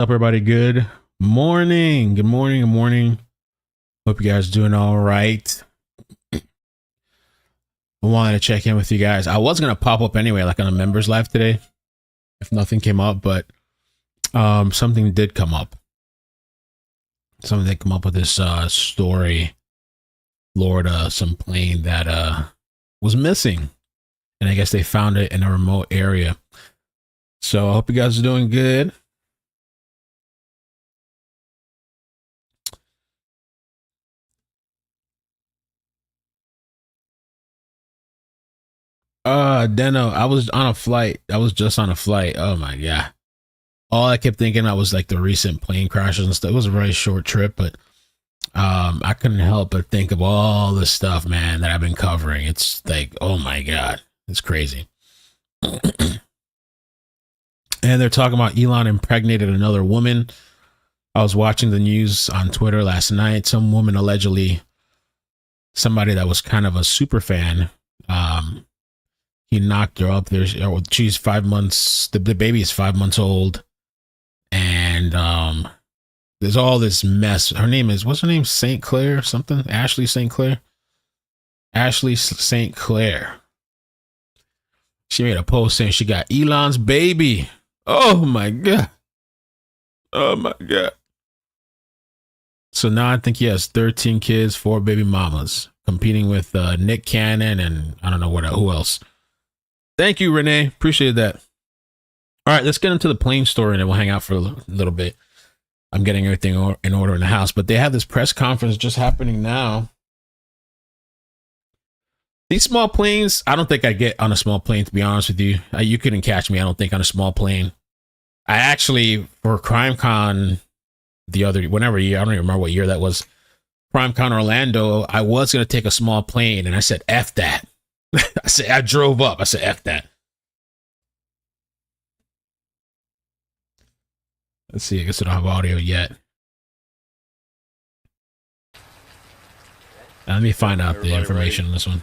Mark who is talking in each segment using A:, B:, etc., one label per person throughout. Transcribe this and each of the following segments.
A: Up, everybody? Good morning. Good morning. Good morning. Hope you guys doing all right. I wanted to check in with you guys. I was gonna pop up anyway, like on a members live today, if nothing came up, but something did come up. Something did come up with this story, Florida, some plane that was missing, and I guess they found it in a remote area. So I hope you guys are doing good. Deno, I was on a flight. I was just on a flight. Oh my god. All I kept thinking I was like the recent plane crashes and stuff. It was a very short trip, but I couldn't help but think of all the stuff, man, that I've been covering. It's like, oh my god, it's crazy. And they're talking about Elon impregnated another woman. I was watching the news on Twitter last night. Some woman allegedly, somebody that was kind of a super fan, he knocked her up. She's 5 months. The baby is 5 months old, and there's all this mess. Her name is, what's her name? St. Clair or something? Ashley St. Clair. Ashley St. Clair. She made a post saying she got Elon's baby. Oh my god. Oh my god. So now I think he has 13 kids, 4 baby mamas, competing with Nick Cannon and I don't know who else. Thank you, Renee. Appreciate that. All right, let's get into the plane story and then we'll hang out for a little bit. I'm getting everything in order in the house, but they have this press conference just happening now. These small planes, I don't think I get on a small plane, to be honest with you. You couldn't catch me, I don't think, on a small plane. I actually, for CrimeCon whenever year, I don't even remember what year that was, CrimeCon Orlando, I was going to take a small plane and I said, F that. I drove up. I said, F that. Let's see. I guess I don't have audio yet. Let me find out the information on this one.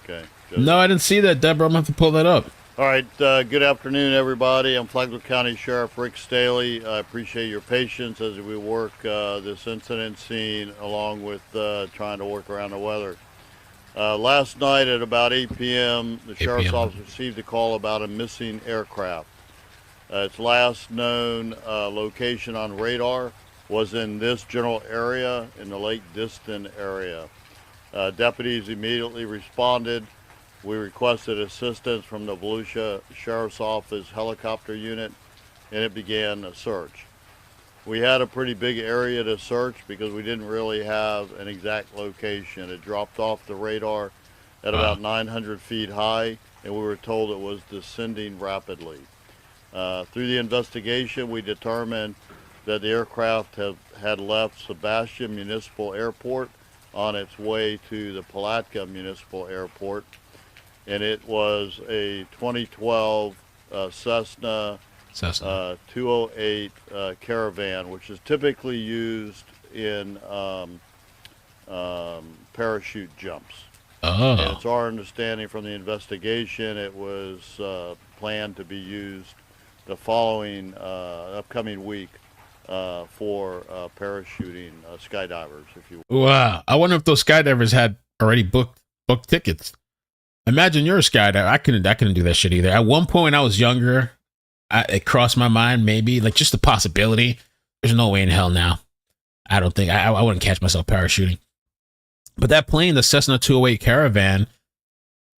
B: Okay.
A: Good. No, I didn't see that, Deborah. I'm going to have to pull that up.
B: All right. Good afternoon, everybody. I'm Flagler County Sheriff Rick Staley. I appreciate your patience as we work this incident scene along with trying to work around the weather. Last night at about 8 p.m., the Sheriff's Office received a call about a missing aircraft. Its last known location on radar was in this general area in the Lake Diston area. Deputies immediately responded. We requested assistance from the Volusia Sheriff's Office helicopter unit, and it began a search. We had a pretty big area to search because we didn't really have an exact location. It dropped off the radar at about 900 feet high, and we were told it was descending rapidly. Through the investigation, we determined that the aircraft had left Sebastian Municipal Airport on its way to the Palatka Municipal Airport, and it was a 2012 Cessna 208 Caravan, which is typically used in parachute jumps.
A: Oh.
B: And it's our understanding from the investigation it was planned to be used the following upcoming week for parachuting skydivers, if you will.
A: Wow. I wonder if those skydivers had already booked tickets. Imagine you're a skydiver. I couldn't do that shit either. At one point, I was younger. It crossed my mind, maybe, like just the possibility. There's no way in hell now. I don't think I wouldn't catch myself parachuting. But that plane, the Cessna 208 Caravan,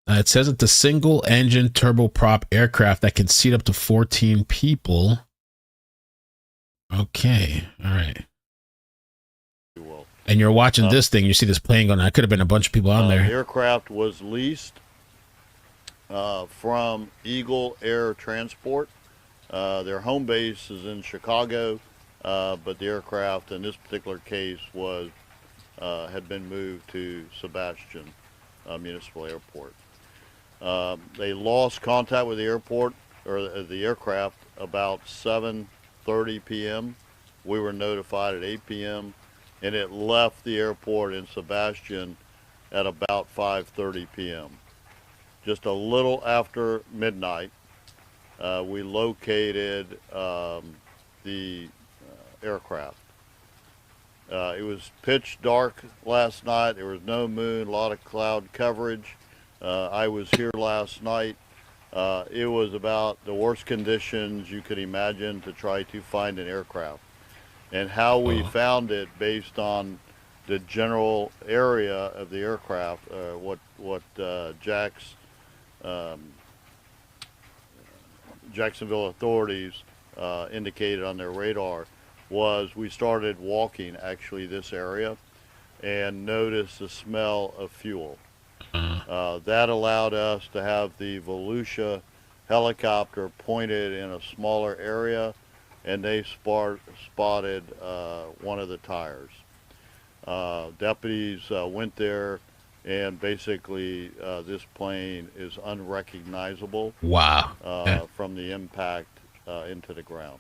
A: it says it's a single-engine turboprop aircraft that can seat up to 14 people. Okay, all right. And you're watching this thing. You see this plane going. I could have been a bunch of people on there.
B: The aircraft was leased from Eagle Air Transport. Their home base is in Chicago, but the aircraft in this particular case had been moved to Sebastian Municipal Airport. They lost contact with the airport or the aircraft about 7:30 p.m. We were notified at 8 p.m. and it left the airport in Sebastian at about 5:30 p.m. Just a little after midnight, we located the aircraft. It was pitch dark last night. There was no moon, a lot of cloud coverage. I was here last night. It was about the worst conditions you could imagine to try to find an aircraft. And how we found it based on the general area of the aircraft, what Jacksonville authorities indicated on their radar was we started walking actually this area and noticed the smell of fuel. That allowed us to have the Volusia helicopter pointed in a smaller area, and they spotted one of the tires. Deputies went there, and basically this plane is unrecognizable.
A: Wow.
B: From the impact into the ground.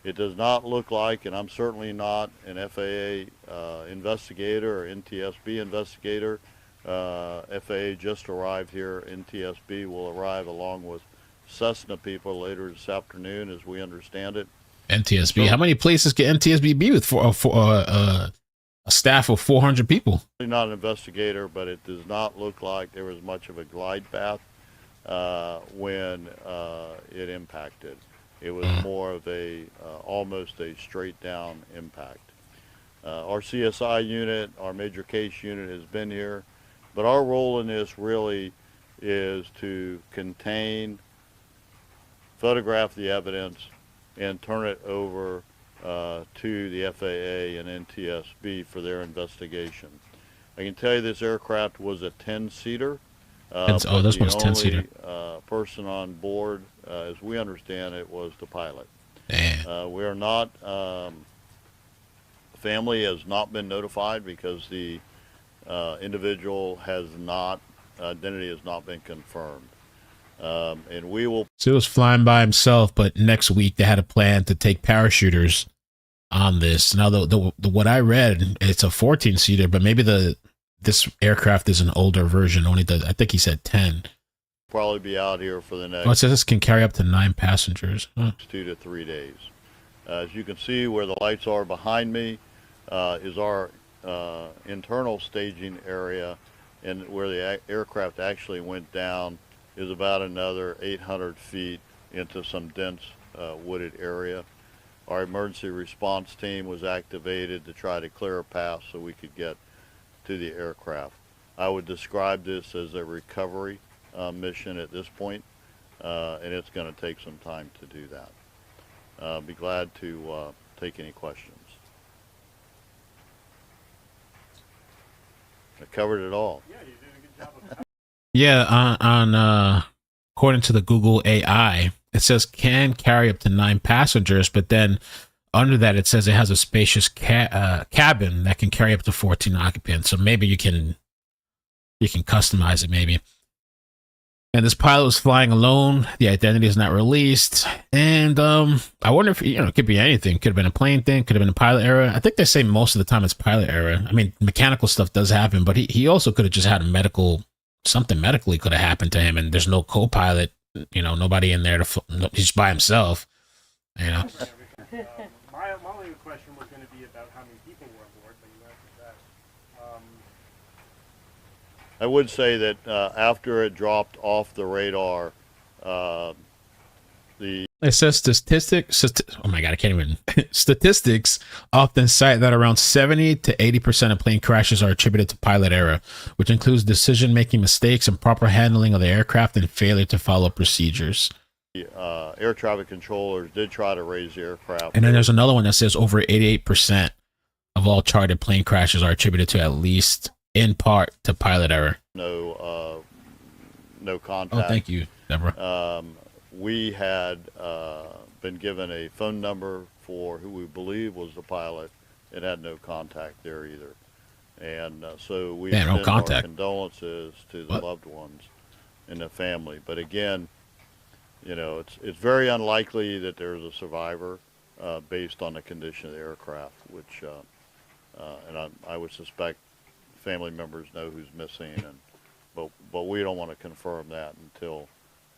B: It does not look like, and I'm certainly not an FAA investigator or NTSB investigator. FAA just arrived here. NTSB will arrive along with Cessna people later this afternoon, as we understand it.
A: NTSB. How many places can NTSB be with for a staff of 400 people?
B: I'm not an investigator, but it does not look like there was much of a glide path when it impacted. It was more of a almost a straight down impact. Our CSI unit, our major case unit, has been here, but our role in this really is to contain, photograph the evidence, and turn it over to the FAA and NTSB for their investigation. I can tell you this aircraft was a 10-seater.
A: This one's 10-seater.
B: Person on board, as we understand it, was the pilot.
A: We
B: are not, family has not been notified because the individual has not, identity has not been confirmed. And we will.
A: So he was flying by himself, but next week they had a plan to take parachuters on this. Now, the what I read, it's a 14-seater, but maybe this aircraft is an older version. I think he said 10.
B: Probably be out here for the next.
A: Oh, it says this can carry up to 9 passengers.
B: 2 to 3 days. As you can see, where the lights are behind me is our internal staging area, and where the aircraft actually went down is about another 800 feet into some dense wooded area. Our emergency response team was activated to try to clear a path so we could get to the aircraft. I would describe this as a recovery mission at this point, and it's going to take some time to do that. I'll be glad to take any questions. I covered it all.
C: Yeah, you did a good job of that.
A: Yeah, on according to the Google AI, it says can carry up to 9 passengers, but then under that it says it has a spacious cabin that can carry up to 14 occupants. So maybe you can customize it, maybe. And this pilot was flying alone. The identity is not released. And I wonder if, it could be anything. Could have been a plane thing. Could have been a pilot error. I think they say most of the time it's pilot error. I mean, mechanical stuff does happen, but he also could have just had something medically could have happened to him. And there's no co-pilot, nobody in there he's by himself,
C: My only question was going to be about how many people were on board, but you answered that.
B: I would say that after it dropped off the radar,
A: it says statistics. Oh my God, I can't even. Statistics often cite that around 70 to 80% of plane crashes are attributed to pilot error, which includes decision-making mistakes and proper handling of the aircraft and failure to follow procedures.
B: Air traffic controllers did try to raise the aircraft.
A: And then there's another one that says over 88% of all chartered plane crashes are attributed to at least in part to pilot error.
B: No contact.
A: Oh, thank you, Deborah.
B: We had been given a phone number for who we believe was the pilot. It had no contact there either. And so we extend our condolences to the loved ones and the family. But again, it's very unlikely that there's a survivor based on the condition of the aircraft, which, and I would suspect family members know who's missing, but we don't want to confirm that until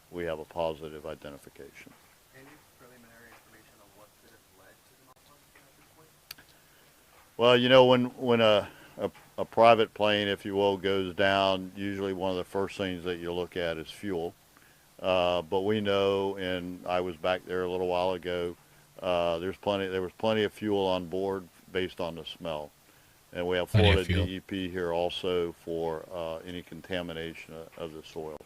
B: we have a positive identification.
D: Any preliminary information on what could have led
B: Well, when a private plane, if you will, goes down, usually one of the first things that you look at is fuel. But we know, and I was back there a little while ago. There was plenty of fuel on board based on the smell, and we have
A: Plenty of
B: Florida
A: fuel.
B: DEP here also for any contamination of the soil.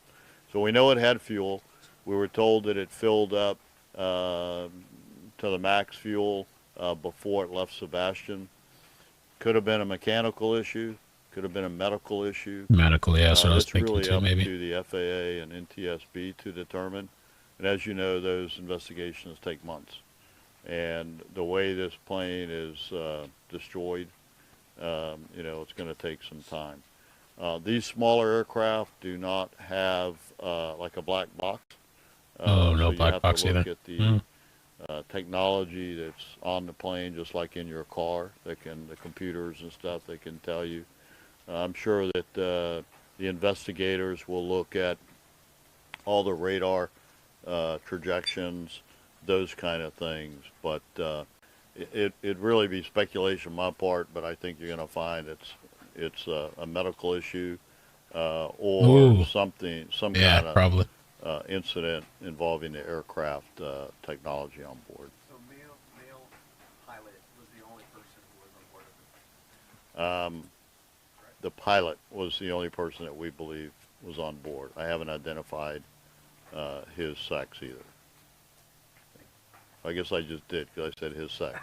B: So we know it had fuel. We were told that it filled up to the max fuel before it left Sebastian. Could have been a mechanical issue. Could have been a medical issue.
A: Medical, yeah, that's what I was
B: It's
A: thinking
B: really
A: too,
B: up
A: maybe.
B: to the FAA and NTSB to determine. And as you know, those investigations take months. And the way this plane is destroyed, it's going to take some time. These smaller aircraft do not have like a black box.
A: Oh, no
B: so you
A: black
B: have
A: box
B: to look
A: either.
B: at the
A: Mm.
B: technology that's on the plane, just like in your car. The computers and stuff, they can tell you. I'm sure that the investigators will look at all the radar trajections, those kind of things. But it'd really be speculation on my part. But I think you're going to find it's a medical issue or
A: Ooh.
B: some
A: Yeah,
B: kind of
A: probably.
B: incident involving the aircraft technology on board.
D: So male pilot was the only person who was on board of it.
B: The pilot was the only person that we believe was on board. I haven't identified his sex either. I guess I just did because I said his sex.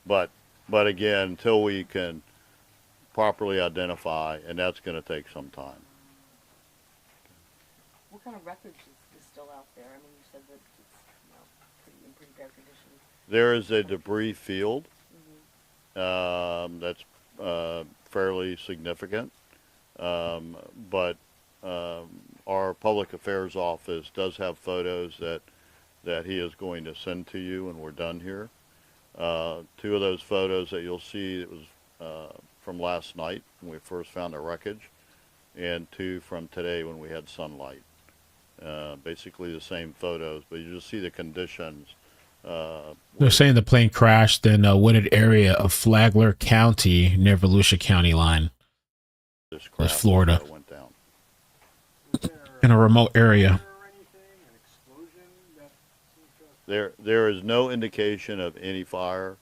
B: But again, until we can properly identify, and that's going to take some time.
E: What kind of wreckage is still out there? I mean, you said that it's in pretty bad condition.
B: There is a debris field
E: Mm-hmm.
B: that's fairly significant, but our public affairs office does have photos that he is going to send to you when we're done here. Two of those photos that you'll see, it was from last night when we first found the wreckage, and two from today when we had sunlight. Basically the same photos, but you just see the conditions.
A: They're saying the plane crashed in a wooded area of Flagler County near Volusia County line
B: This
A: with
B: craft
A: Florida
B: went down.
C: Was there
A: in a remote area.
C: fire or anything, an explosion that seems to have...
B: There is no indication of any fire.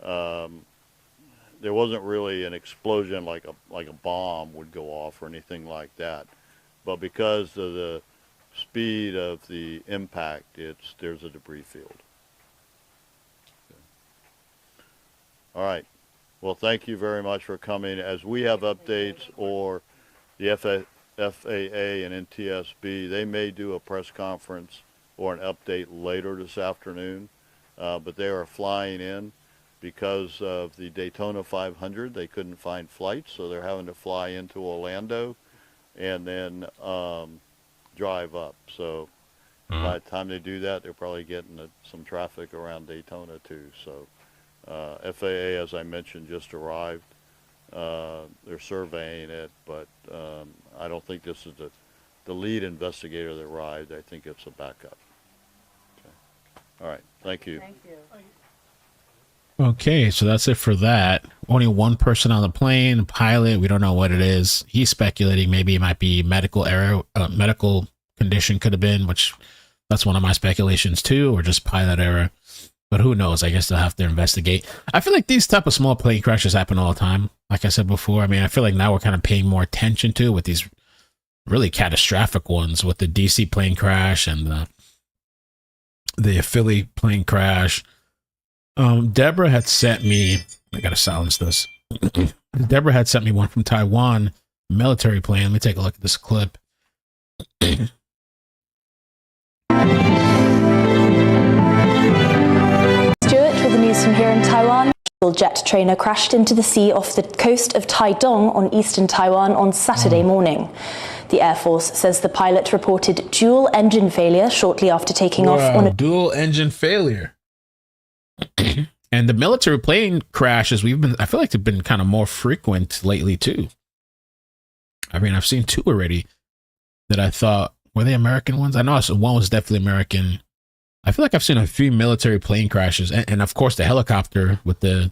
B: There wasn't really an explosion like a bomb would go off or anything like that, but because of the speed of the impact, there's a debris field. All right. Well, thank you very much for coming. As we have updates or the FAA and NTSB, they may do a press conference or an update later this afternoon, but they are flying in because of the Daytona 500. They couldn't find flights, so they're having to fly into Orlando and then drive up. So by the time they do that, they're probably getting some traffic around Daytona too. So FAA, as I mentioned, just arrived. They're surveying it, but I don't think this is the lead investigator that arrived. I think it's a backup. Okay. All right. Thank you.
E: Thank you.
A: Okay, so that's it for that. Only one person on the plane, pilot. We don't know what it is. He's speculating maybe it might be medical error, medical condition could have been, which that's one of my speculations too, or just pilot error. But who knows? I guess they'll have to investigate. I feel like these type of small plane crashes happen all the time. Like I said before, I mean, I feel like now we're kind of paying more attention to with these really catastrophic ones, with the DC plane crash and the Philly plane crash. Deborah had sent me, I gotta silence this. Deborah had sent me one from Taiwan, military plane. Let me take a look at this clip.
F: Stuart with the news from here in Taiwan. A jet trainer crashed into the sea off the coast of Taidong on eastern Taiwan on Saturday morning. The Air Force says the pilot reported dual engine failure shortly after taking off on a
A: dual engine failure. And the military plane crashes, I feel like they've been kind of more frequent lately too. I mean, I've seen two already that I thought, were they American ones? I know one was definitely American. I feel like I've seen a few military plane crashes, and of course the helicopter with the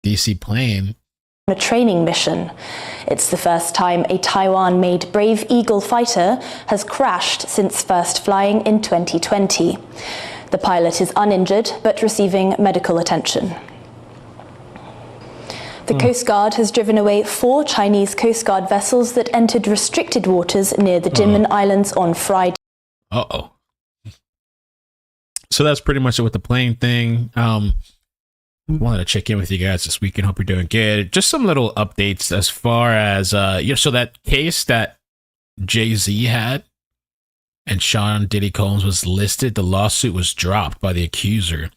A: DC plane.
F: On a training mission. It's the first time a Taiwan-made Brave Eagle fighter has crashed since first flying in 2020. The pilot is uninjured but receiving medical attention. The Coast Guard has driven away 4 Chinese Coast Guard vessels that entered restricted waters near the Jinmen Islands on Friday.
A: Uh-oh. So that's pretty much it with the plane thing. Wanted to check in with you guys this weekend. Hope you're doing good. Just some little updates as far as so that case that Jay-Z had and Sean Diddy Combs was listed, the lawsuit was dropped by the accuser.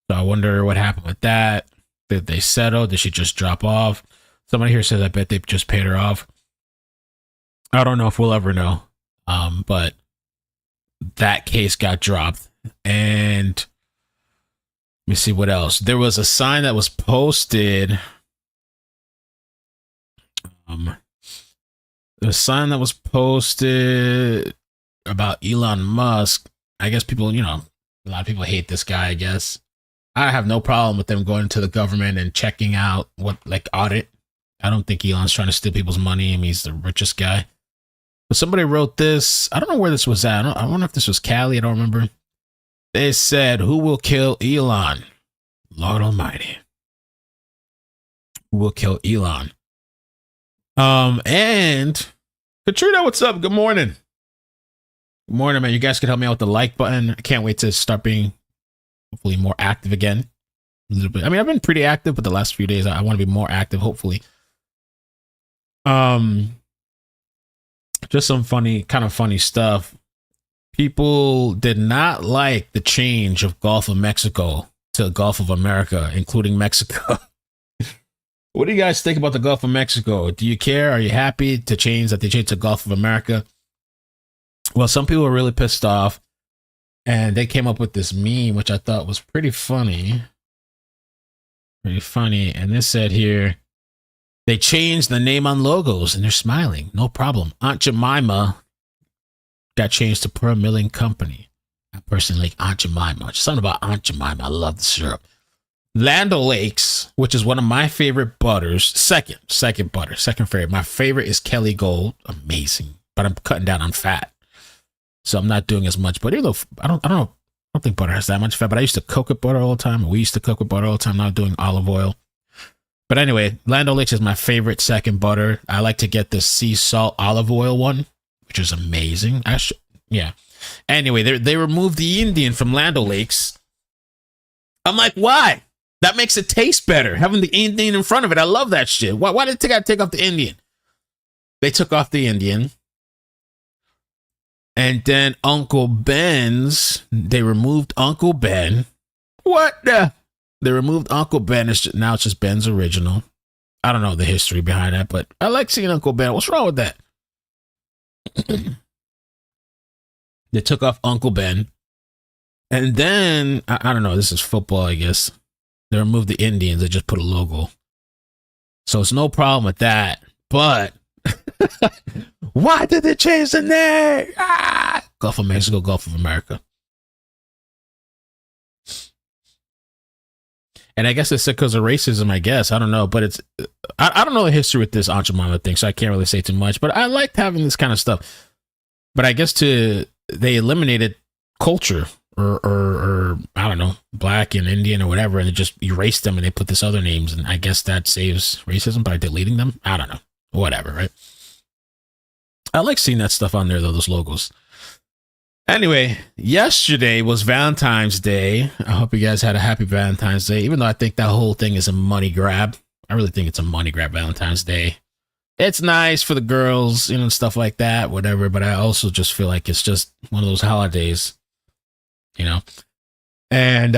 A: So I wonder what happened with that. Did they settle? Did she just drop off? Somebody here says I bet they just paid her off. I don't know if we'll ever know. But that case got dropped. And let me see what else. There was a sign that was posted. The sign that was posted about Elon Musk. I guess people, a lot of people hate this guy, I guess. I have no problem with them going to the government and checking out audit. I don't think Elon's trying to steal people's money. I mean, he's the richest guy. But somebody wrote this. I don't know where this was at. I wonder if this was Cali. I don't remember. They said, who will kill Elon? Lord Almighty. Who will kill Elon? And Katrina, what's up? Good morning. Good morning, man. You guys can help me out with the like button. I can't wait to start being hopefully more active again. A little bit. I mean, I've been pretty active, but the last few days I want to be more active, hopefully. Just some funny stuff. People did not like the change of Gulf of Mexico to Gulf of America, including Mexico. What do you guys think about the Gulf of Mexico? Do you care? Are you happy to change that they changed to Gulf of America? Well, some people were really pissed off. And they came up with this meme, which I thought was pretty funny. Pretty funny. And this said here, they changed the name on logos and they're smiling. No problem. Aunt Jemima got changed to Pearl Milling Company. I personally like Aunt Jemima. Just something about Aunt Jemima. I love the syrup. Land O'Lakes, which is one of my favorite butters. Second favorite. My favorite is Kelly Gold. Amazing. But I'm cutting down on fat. So I'm not doing as much, but even though I don't think butter has that much fat, but I used to cook with butter all the time. We used to cook with butter all the time. Now doing olive oil. But anyway, Land O'Lakes is my favorite second butter. I like to get the sea salt olive oil one, which is amazing. Yeah. Anyway, they removed the Indian from Land O'Lakes. I'm like, why? That makes it taste better. Having the Indian in front of it. I love that shit. Why did they take off the Indian? They took off the Indian. And then Uncle Ben's, they removed Uncle Ben. What the? They removed Uncle Ben. Now it's just Ben's Original. I don't know the history behind that, but I like seeing Uncle Ben. What's wrong with that? They took off Uncle Ben. And then, I don't know, this is football, I guess. They removed the Indians. They just put a logo. So it's no problem with that. But why did they change the name? Gulf of Mexico, Gulf of America. And I guess it's because of racism, I guess. I don't know. But it's, I don't know the history with this Aunt Jemima thing, so I can't really say too much. But I liked having this kind of stuff. But I guess they eliminated culture or I don't know, black and Indian or whatever, and they just erased them and they put this other names. And I guess that saves racism by deleting them. I don't know. Whatever, right? I like seeing that stuff on there, though, those logos. Anyway, yesterday was Valentine's Day. I hope you guys had a happy Valentine's Day, even though I think that whole thing is a money grab. I really think it's a money grab, Valentine's Day. It's nice for the girls, stuff like that, whatever. But I also just feel like it's just one of those holidays, And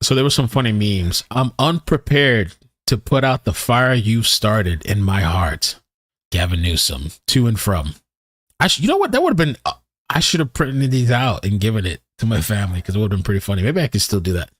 A: so there were some funny memes. I'm unprepared to put out the fire you started in my heart. Gavin Newsom, to and from. You know what? That would have been, I should have printed these out and given it to my family because it would have been pretty funny. Maybe I could still do that.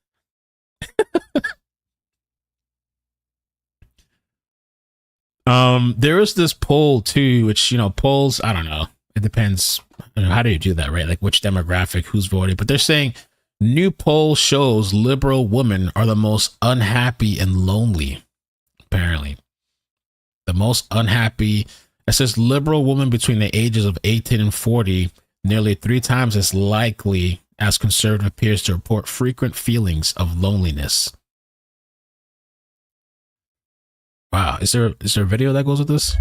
A: There is this poll too, which, polls, I don't know. It depends. How do you do that, right? Like which demographic, who's voting. But they're saying new poll shows liberal women are the most unhappy and lonely, apparently. The most unhappy. It says liberal women between the ages of 18 and 40, nearly 3 times as likely as conservative peers to report frequent feelings of loneliness. Wow. Is there a video that goes with this?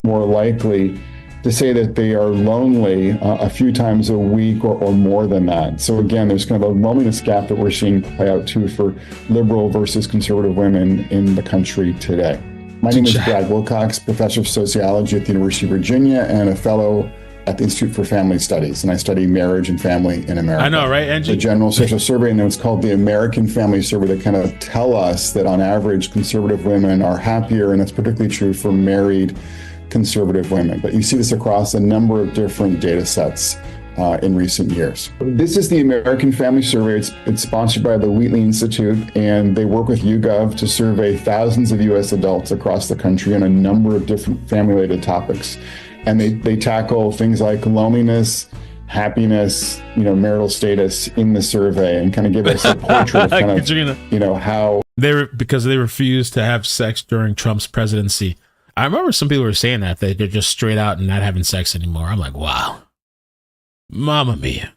G: More likely to say that they are lonely a few times a week or more than that. So again, there's kind of a loneliness gap that we're seeing play out too for liberal versus conservative women in the country today. My name is Brad Wilcox, professor of sociology at the University of Virginia and a fellow at the Institute for Family Studies, and I study marriage and family in America.
A: I know, right, Angie?
G: The General Social Survey, and it's called the American Family Survey, that kind of tell us that on average, conservative women are happier, and that's particularly true for married conservative women. But you see this across a number of different data sets in recent years. This is the American Family Survey. It's sponsored by the Wheatley Institute, and they work with YouGov to survey thousands of U.S. adults across the country on a number of different family-related topics. And they tackle things like loneliness, happiness, marital status in the survey, and kind of give us a portrait of kind of, how
A: because they refused to have sex during Trump's presidency. I remember some people were saying that they're just straight out and not having sex anymore. I'm like, wow, mamma mia.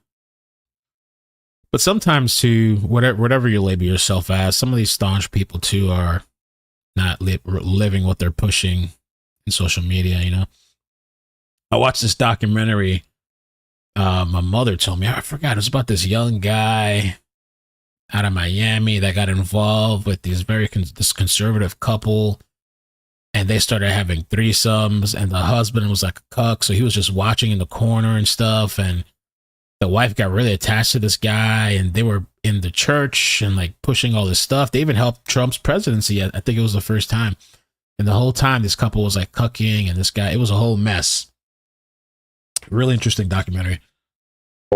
A: But sometimes too, whatever you label yourself as, some of these staunch people too are not living what they're pushing in social media. I watched this documentary. My mother told me, I forgot, it was about this young guy out of Miami that got involved with this conservative couple, and they started having threesomes, and the husband was like a cuck, so he was just watching in the corner and stuff, and the wife got really attached to this guy, and they were in the church and like pushing all this stuff. They even helped Trump's presidency. I think it was the first time, and the whole time this couple was like cucking, and this guy, it was a whole mess. Really interesting documentary.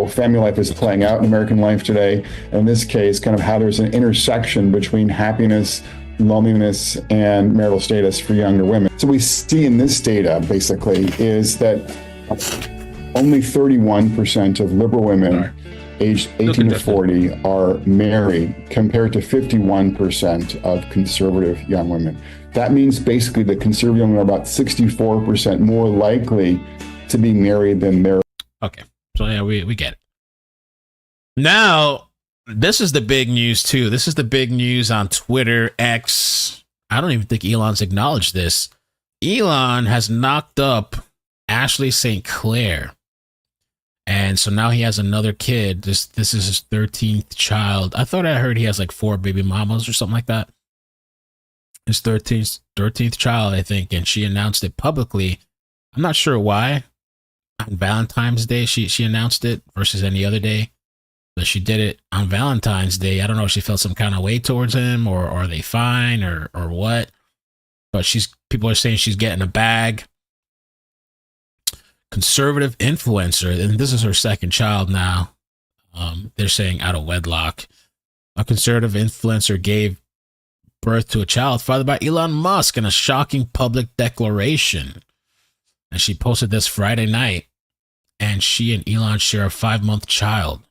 G: Family life is playing out in American life today. In this case, kind of how there's an intersection between happiness, loneliness, and marital status for younger women. So we see in this data, basically, is that only 31% of liberal women aged 18 to 40 are married, compared to 51% of conservative young women. That means basically that conservative young women are about 64% more likely to be married than married.
A: Okay, so yeah, we get it. Now, this is the big news too. This is the big news on Twitter, X. I don't even think Elon's acknowledged this. Elon has knocked up Ashley St. Clair. And so now he has another kid. This is his 13th child. I thought I heard he has like 4 baby mamas or something like that. His 13th child, I think. And she announced it publicly. I'm not sure why. On Valentine's Day, she announced it versus any other day. But she did it on Valentine's Day. I don't know if she felt some kind of way towards him, or are they fine, or what. But people are saying she's getting a bag. Conservative influencer, and this is her second child now. They're saying out of wedlock. A conservative influencer gave birth to a child fathered by Elon Musk in a shocking public declaration. And she posted this Friday night, and she and Elon share a 5-month child.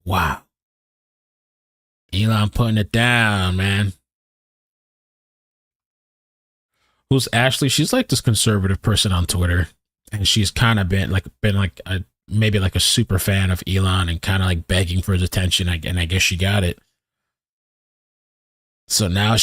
A: Wow. Elon putting it down, man. Who's Ashley? She's like this conservative person on Twitter, and she's kind of been like maybe like a super fan of Elon and kind of like begging for his attention, and I guess she got it. So now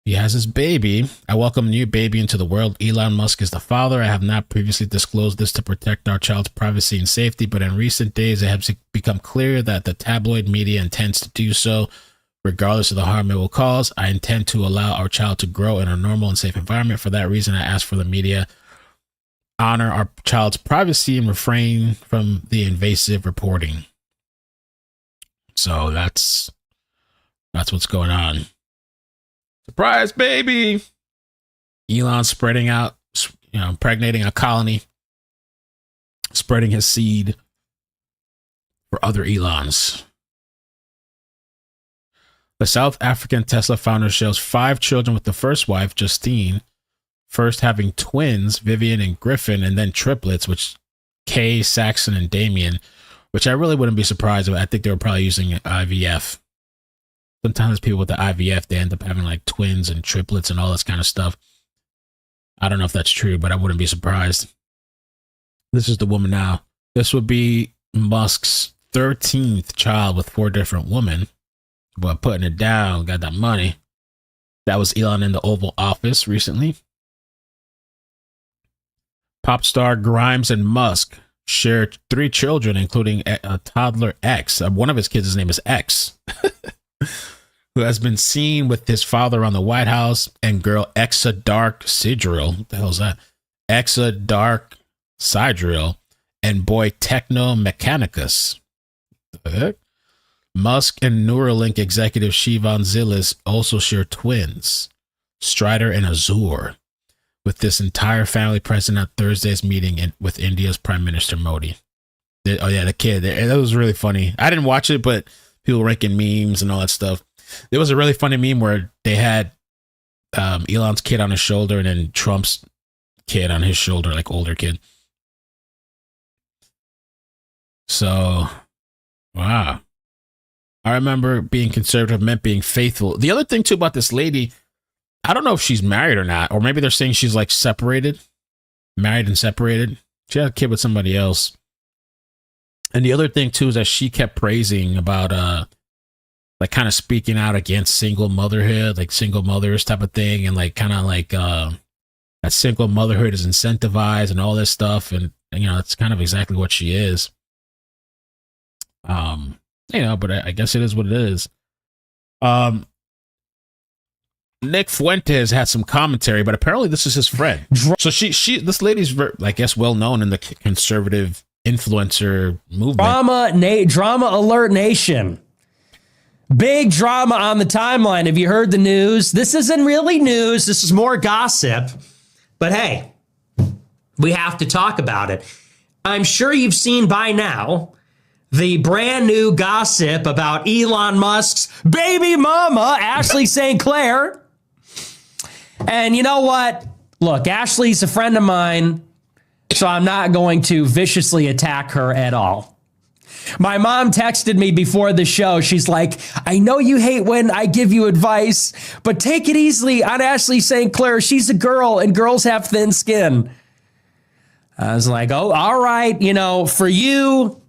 A: he has his baby. I welcome a new baby into the world. Elon Musk is the father. I have not previously disclosed this to protect our child's privacy and safety, but in recent days, it has become clear that the tabloid media intends to do so. Regardless of the harm it will cause, I intend to allow our child to grow in a normal and safe environment. For that reason, I ask for the media honor our child's privacy and refrain from the invasive reporting. So that's what's going on. Surprise, baby! Elon spreading out, impregnating a colony, spreading his seed for other Elons. The South African Tesla founder shares 5 children with the first wife, Justine. first having twins, Vivian and Griffin, and then triplets, which Kay, Saxon, and Damien, which I really wouldn't be surprised about. I think they were probably using IVF. Sometimes people with the IVF, they end up having like twins and triplets and all this kind of stuff. I don't know if that's true, but I wouldn't be surprised. This is the woman now. This would be Musk's 13th child with 4 different women. But putting it down, got that money. That was Elon in the Oval Office recently. Pop star Grimes and Musk shared 3 children, including a toddler X. One of his kids' name is X, who has been seen with his father on the White House, and girl Exa Dark Sidril. What the hell is that? Exa Dark Sidril and boy Techno Mechanicus. The heck? Musk and Neuralink executive Shivan Zilis also share twins, Strider and Azur, with this entire family present at Thursday's meeting with India's Prime Minister Modi. The kid. That was really funny. I didn't watch it, but people ranking memes and all that stuff. There was a really funny meme where they had Elon's kid on his shoulder and then Trump's kid on his shoulder, like older kid. So, wow. I remember being conservative meant being faithful. The other thing too about this lady, I don't know if she's married or not, or maybe they're saying she's like separated, married and separated. She had a kid with somebody else. And the other thing too is that she kept praising about like kind of speaking out against single motherhood, like single mothers type of thing, and like kind of like that single motherhood is incentivized and all this stuff, and you know that's kind of exactly what she is. You know, but I guess it is what it is. Nick Fuentes had some commentary, but apparently this is his friend. So this lady's, I guess, well known in the conservative influencer movement.
H: Drama alert nation. Big drama on the timeline. Have you heard the news? This isn't really news. This is more gossip. But hey, we have to talk about it. I'm sure you've seen by now the brand new gossip about Elon Musk's baby mama, Ashley St. Clair. And you know what? Look, Ashley's a friend of mine, so I'm not going to viciously attack her at all. My mom texted me before the show. She's like, I know you hate when I give you advice, but take it easily on Ashley St. Clair. She's a girl and girls have thin skin. I was like, oh, all right. You know, for you,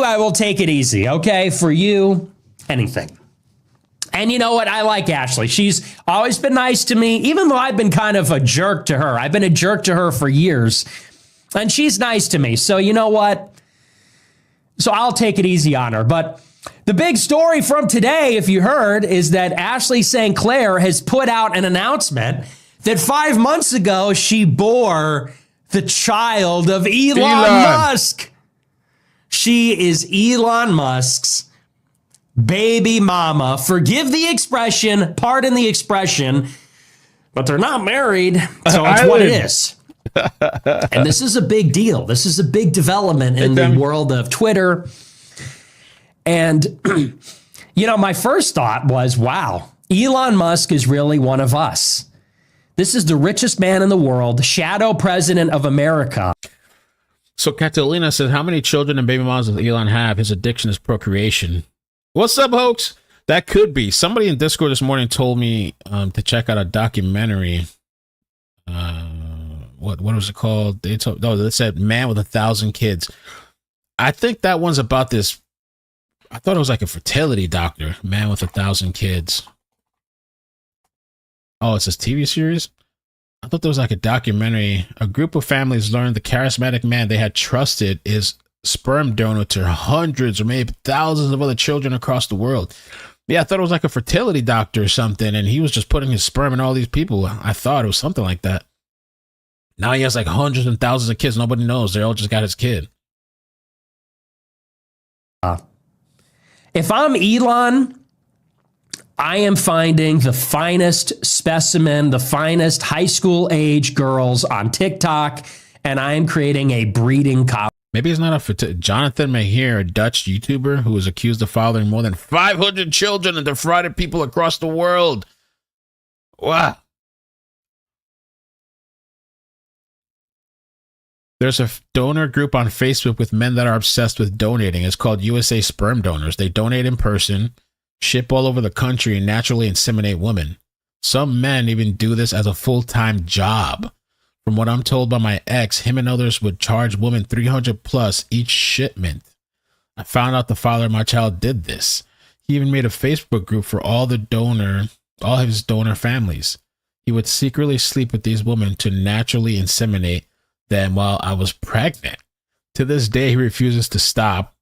H: I will take it easy. Okay. For you, anything. And you know what? I like Ashley. She's always been nice to me, even though I've been kind of a jerk to her. I've been a jerk to her for years, and she's nice to me. So you know what? So I'll take it easy on her. But the big story from today, if you heard, is that Ashley St. Clair has put out an announcement that 5 months ago, she bore the child of Elon Musk. She is Elon Musk's baby mama. Forgive the expression, pardon the expression, but they're not married, so it's what it is. And this is a big deal. This is a big development in the world of Twitter. And, you know, my first thought was, wow, Elon Musk is really one of us. This is the richest man in the world, shadow president of America.
A: So Catalina says, how many children and baby moms does Elon have? His addiction is procreation. What's up, hoax? That could be. Somebody in Discord this morning told me to check out a documentary. What was it called? They said Man with 1,000 Kids. I think that one's about this. I thought it was like a fertility doctor. Man with 1,000 Kids. Oh, it's this TV series? I thought there was like a documentary. A group of families learned the charismatic man they had trusted is sperm donor to hundreds or maybe thousands of other children across the world. Yeah, I thought it was like a fertility doctor or something, and he was just putting his sperm in all these people. I thought it was something like that. Now he has like hundreds and thousands of kids. Nobody knows. They all just got his kid.
H: If I'm Elon, I am finding the finest specimen, the finest high school age girls on TikTok, and I am creating a breeding colony.
A: Maybe it's not a Jonathan Mahir, a Dutch YouTuber who was accused of fathering more than 500 children and defrauded people across the world. Wow. There's a donor group on Facebook with men that are obsessed with donating. It's called USA Sperm Donors. They donate in person, ship all over the country, and naturally inseminate women. Some men even do this as a full-time job. From what I'm told by my ex, him and others would charge women $300 plus each shipment. I found out the father of my child did this. He even made a Facebook group for all his donor families. He would secretly sleep with these women to naturally inseminate them while I was pregnant. To this day, he refuses to stop.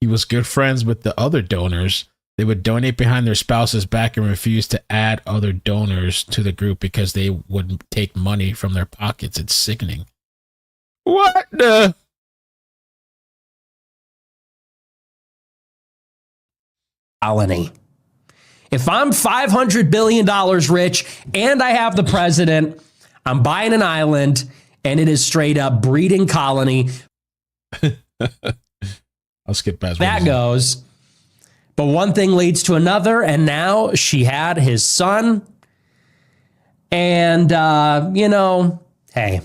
A: He was good friends with the other donors. They would donate behind their spouse's back and refuse to add other donors to the group because they would take money from their pockets. It's sickening. What the?
H: Colony. If I'm $500 billion rich and I have the president, I'm buying an island and it is straight up breeding colony.
A: I'll skip past
H: that goes. But one thing leads to another, and now she had his son. And, hey,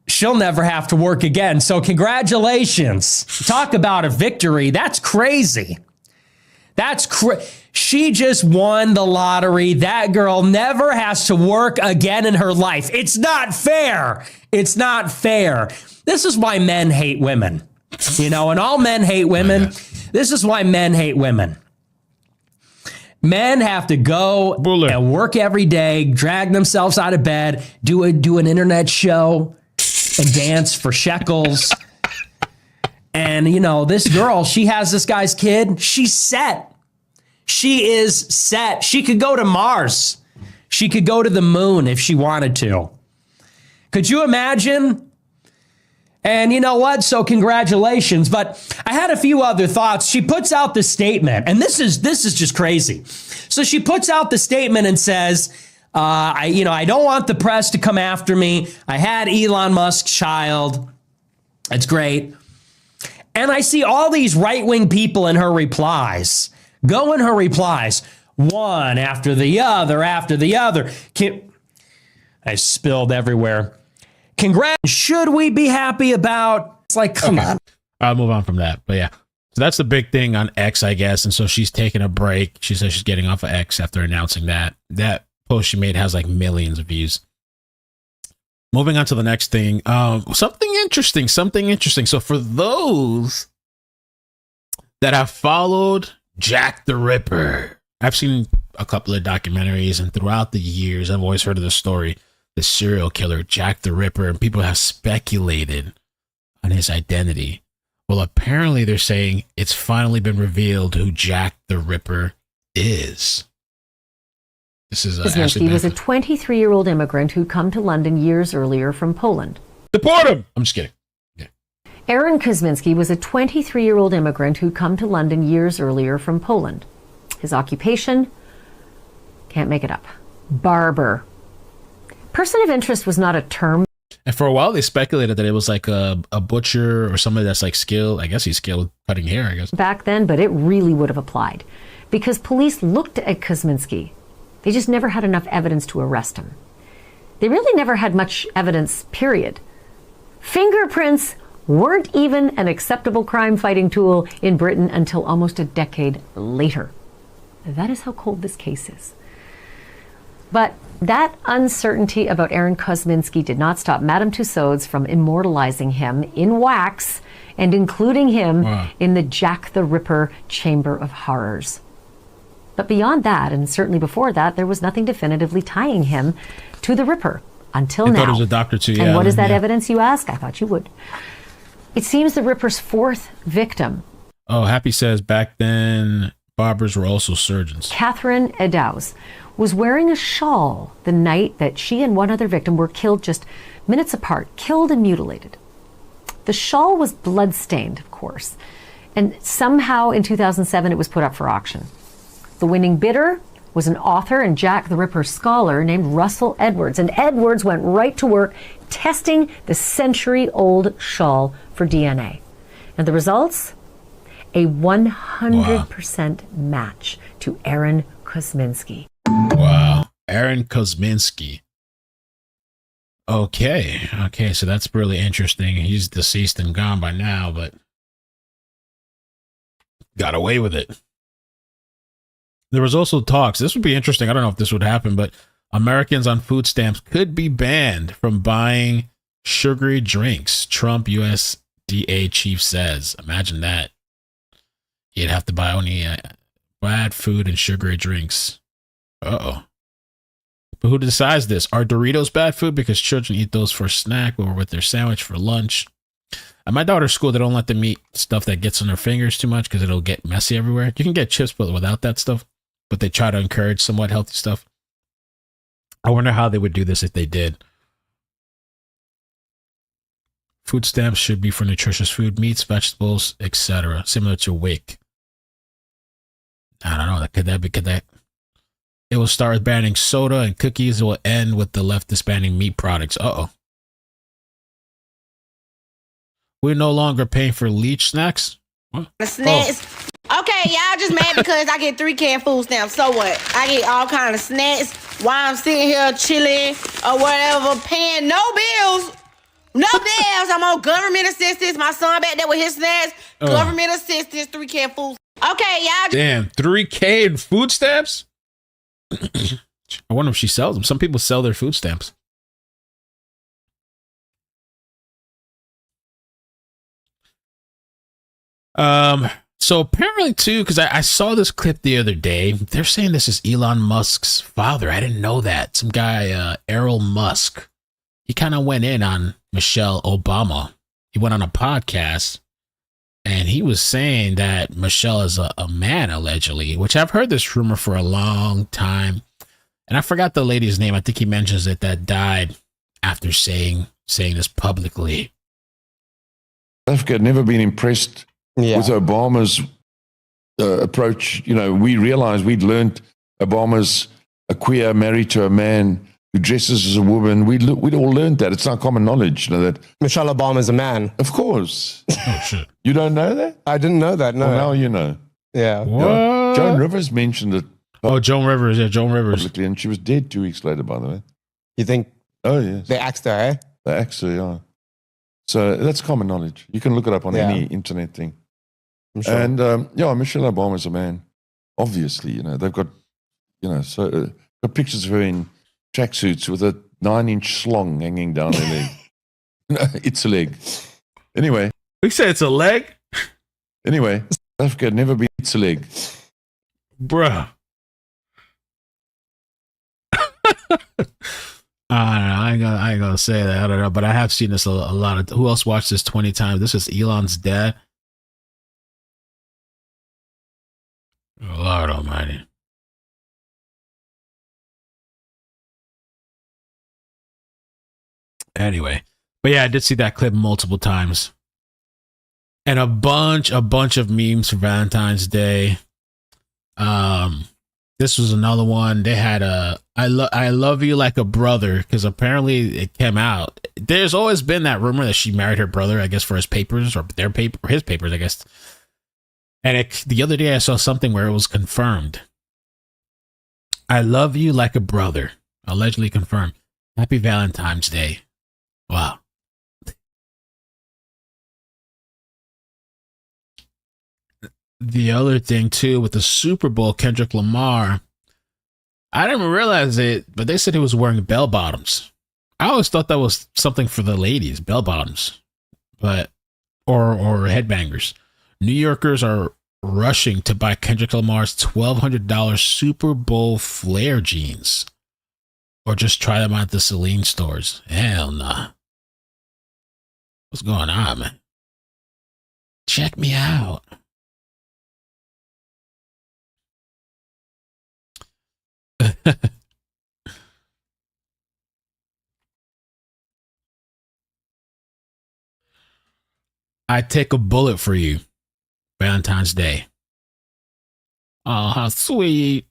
H: she'll never have to work again. So congratulations. Talk about a victory. That's crazy. She just won the lottery. That girl never has to work again in her life. It's not fair. It's not fair. This is why men hate women. And all men hate women. This is why men hate women. Men have to go and work every day, drag themselves out of bed, do an internet show, and dance for shekels. And, this girl, she has this guy's kid. She's set. She is set. She could go to Mars. She could go to the moon if she wanted to. Could you imagine? And you know what? So congratulations. But I had a few other thoughts. She puts out the statement, and this is just crazy. So she puts out the statement and says, I don't want the press to come after me. I had Elon Musk's child. It's great. And I see all these right-wing people in her replies. Go in her replies. One after the other, after the other. I spilled everywhere. Congrats. Should we be happy about? It's like, come on.
A: I'll move on from that. But yeah. So that's the big thing on X, I guess. And so she's taking a break. She says she's getting off of X after announcing that. That post she made has like millions of views. Moving on to the next thing. Something interesting. So for those that have followed Jack the Ripper, I've seen a couple of documentaries, and throughout the years, I've always heard of the story, the serial killer, Jack the Ripper, and people have speculated on his identity. Well, apparently they're saying it's finally been revealed who Jack the Ripper is. This is
I: He was a 23-year-old immigrant who'd come to London years earlier from Poland.
A: Deport him! I'm just kidding. Yeah.
I: Aaron Kosminski was a 23-year-old immigrant who'd come to London years earlier from Poland. His occupation? Can't make it up. Barber. Person of interest was not a term.
A: And for a while, they speculated that it was like a butcher or somebody that's like skilled. I guess he's skilled cutting hair, I guess.
I: Back then, but it really would have applied. Because police looked at Kosminski. They just never had enough evidence to arrest him. They really never had much evidence, period. Fingerprints weren't even an acceptable crime-fighting tool in Britain until almost a decade later. That is how cold this case is. But that uncertainty about Aaron Kosminski did not stop Madame Tussauds from immortalizing him in wax and including him in the Jack the Ripper Chamber of Horrors. But beyond that, and certainly before that, there was nothing definitively tying him to the Ripper until now.
A: I thought he was a doctor too,
I: And what is that evidence, you ask? I thought you would. It seems the Ripper's fourth victim.
A: Oh, Happy says back then, barbers were also surgeons.
I: Catherine Eddowes was wearing a shawl the night that she and one other victim were killed just minutes apart, killed and mutilated. The shawl was blood-stained, of course, and somehow in 2007 it was put up for auction. The winning bidder was an author and Jack the Ripper scholar named Russell Edwards, and Edwards went right to work testing the century-old shawl for DNA. And the results? A 100% match to Aaron Kosminski.
A: Wow. Aaron Kosminski. Okay, so that's really interesting. He's deceased and gone by now, but got away with it. There was also talks. This would be interesting. I don't know if this would happen, but Americans on food stamps could be banned from buying sugary drinks. Trump USDA chief says. Imagine that. You'd have to buy only bad food and sugary drinks. Uh-oh. But who decides this? Are Doritos bad food because children eat those for a snack or with their sandwich for lunch? At my daughter's school, they don't let them eat stuff that gets on their fingers too much because it'll get messy everywhere. You can get chips but without that stuff, but they try to encourage somewhat healthy stuff. I wonder how they would do this if they did. Food stamps should be for nutritious food, meats, vegetables, etc., similar to WIC. I don't know. Could that? It will start with banning soda and cookies. It will end with the leftists banning meat products. Uh-oh. We're no longer paying for leech snacks? What?
J: The snacks. Oh. Okay, y'all just mad because I get 3 canned food stamps. So what? I get all kind of snacks while I'm sitting here chilling or whatever, paying no bills. No bills. I'm on government assistance. My son back there with his snacks. Government assistance, 3 canned food. Okay, y'all.
A: Damn, 3K in food stamps? I wonder if she sells them. Some people sell their food stamps. So apparently too, because I saw this clip the other day, they're saying this is Elon Musk's father. I didn't know that. Some guy, Elon Musk, he kind of went in on Michelle Obama. He went on a podcast and he was saying that Michelle is a man, allegedly, which I've heard this rumor for a long time. And I forgot the lady's name. I think he mentions it, that died after saying this publicly.
K: Africa had never been impressed with Obama's approach. You know, we realized we'd learned Obama's a queer married to a man who dresses as a woman. We'd all learned that. It's not common knowledge, you know, that
L: Michelle Obama's a man.
K: Of course.
A: Oh, shit.
K: You don't know that?
L: I didn't know that, no.
K: Well, now you know.
L: Yeah.
K: Yeah. Joan Rivers mentioned it.
A: Oh, Joan Rivers. Yeah, Joan Rivers.
K: Publicly, and she was dead 2 weeks later, by the way.
L: You think?
K: Oh, yes.
L: They axed her, eh?
K: They axed her, yeah. So that's common knowledge. You can look it up on any internet thing. I'm sure. And, Michelle Obama's a man. Obviously, you know, they've got, you know, got pictures of her in tracksuits with a 9-inch slong hanging down her leg. No, it's a leg. Anyway.
A: We say it's a leg?
K: Anyway, Africa had never been it's a leg.
A: Bruh. I ain't gonna say that. I don't know, but I have seen this a lot of. Who else watched this 20 times? This is Elon's dad. Lord Almighty. Anyway, but yeah, I did see that clip multiple times, and a bunch of memes for Valentine's Day. This was another one. They had I love you like a brother, because apparently it came out. There's always been that rumor that she married her brother, I guess, for his papers or his papers, I guess. And the other day I saw something where it was confirmed. I love you like a brother, allegedly confirmed. Happy Valentine's Day. Wow. The other thing too with the Super Bowl, Kendrick Lamar, I didn't realize it, but they said he was wearing bell bottoms. I always thought that was something for the ladies, bell bottoms, but or headbangers. New Yorkers are rushing to buy Kendrick Lamar's $1,200 Super Bowl flare jeans, or just try them at the Celine stores. Hell nah. What's going on, man? Check me out. I'd take a bullet for you. Valentine's Day. Oh, how sweet.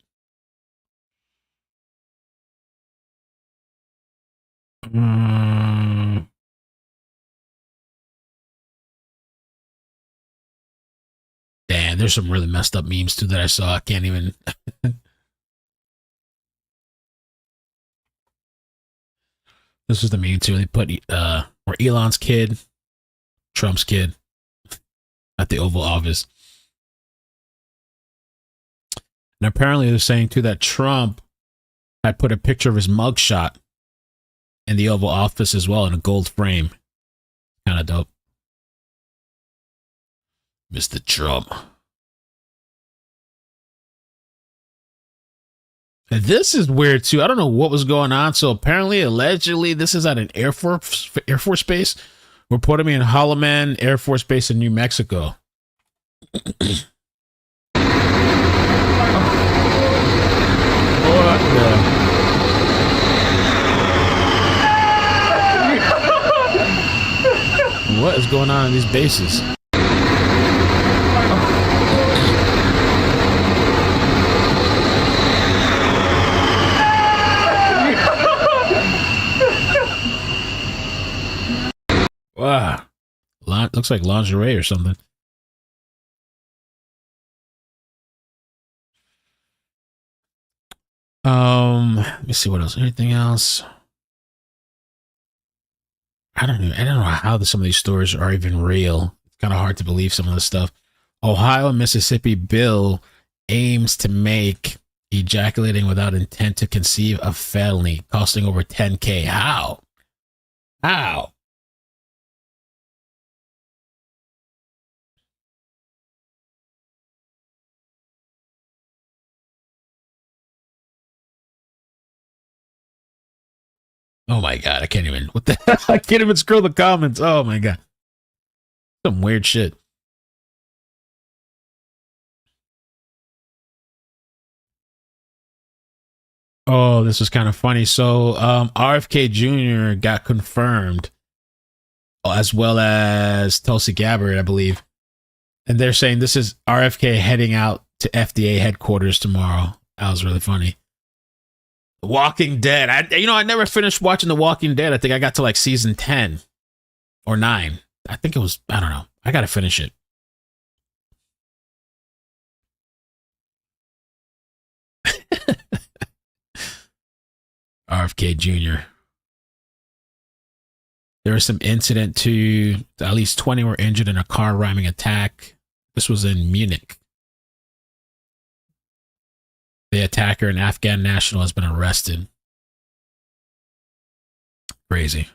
A: Damn, there's some really messed up memes too that I saw. I can't even. This is the main two. They put or Elon's kid, Trump's kid, at the Oval Office. And apparently they're saying too that Trump had put a picture of his mugshot in the Oval Office as well in a gold frame. Kind of dope. Mr. Trump. And this is weird too. I don't know what was going on. So apparently, allegedly, this is at an Air Force base. Reportedly in Holloman Air Force Base in New Mexico. What is going on in these bases? Wow. Looks like lingerie or something. Let me see what else. Anything else? I don't know how some of these stories are even real. It's kind of hard to believe some of this stuff. Ohio and Mississippi bill aims to make ejaculating without intent to conceive a felony, costing over $10,000. How? How? Oh my God, I can't even. What the hell? I can't even scroll the comments. Oh my God. Some weird shit. Oh, this was kind of funny. So, RFK Jr. got confirmed, as well as Tulsi Gabbard, I believe. And they're saying this is RFK heading out to FDA headquarters tomorrow. That was really funny. Walking Dead. I never finished watching The Walking Dead. I think I got to like season 10 or 9. I think it was, I don't know. I got to finish it. RFK Jr. There was some incident to at least 20 were injured in a car ramming attack. This was in Munich. The attacker, an Afghan national, has been arrested. Crazy.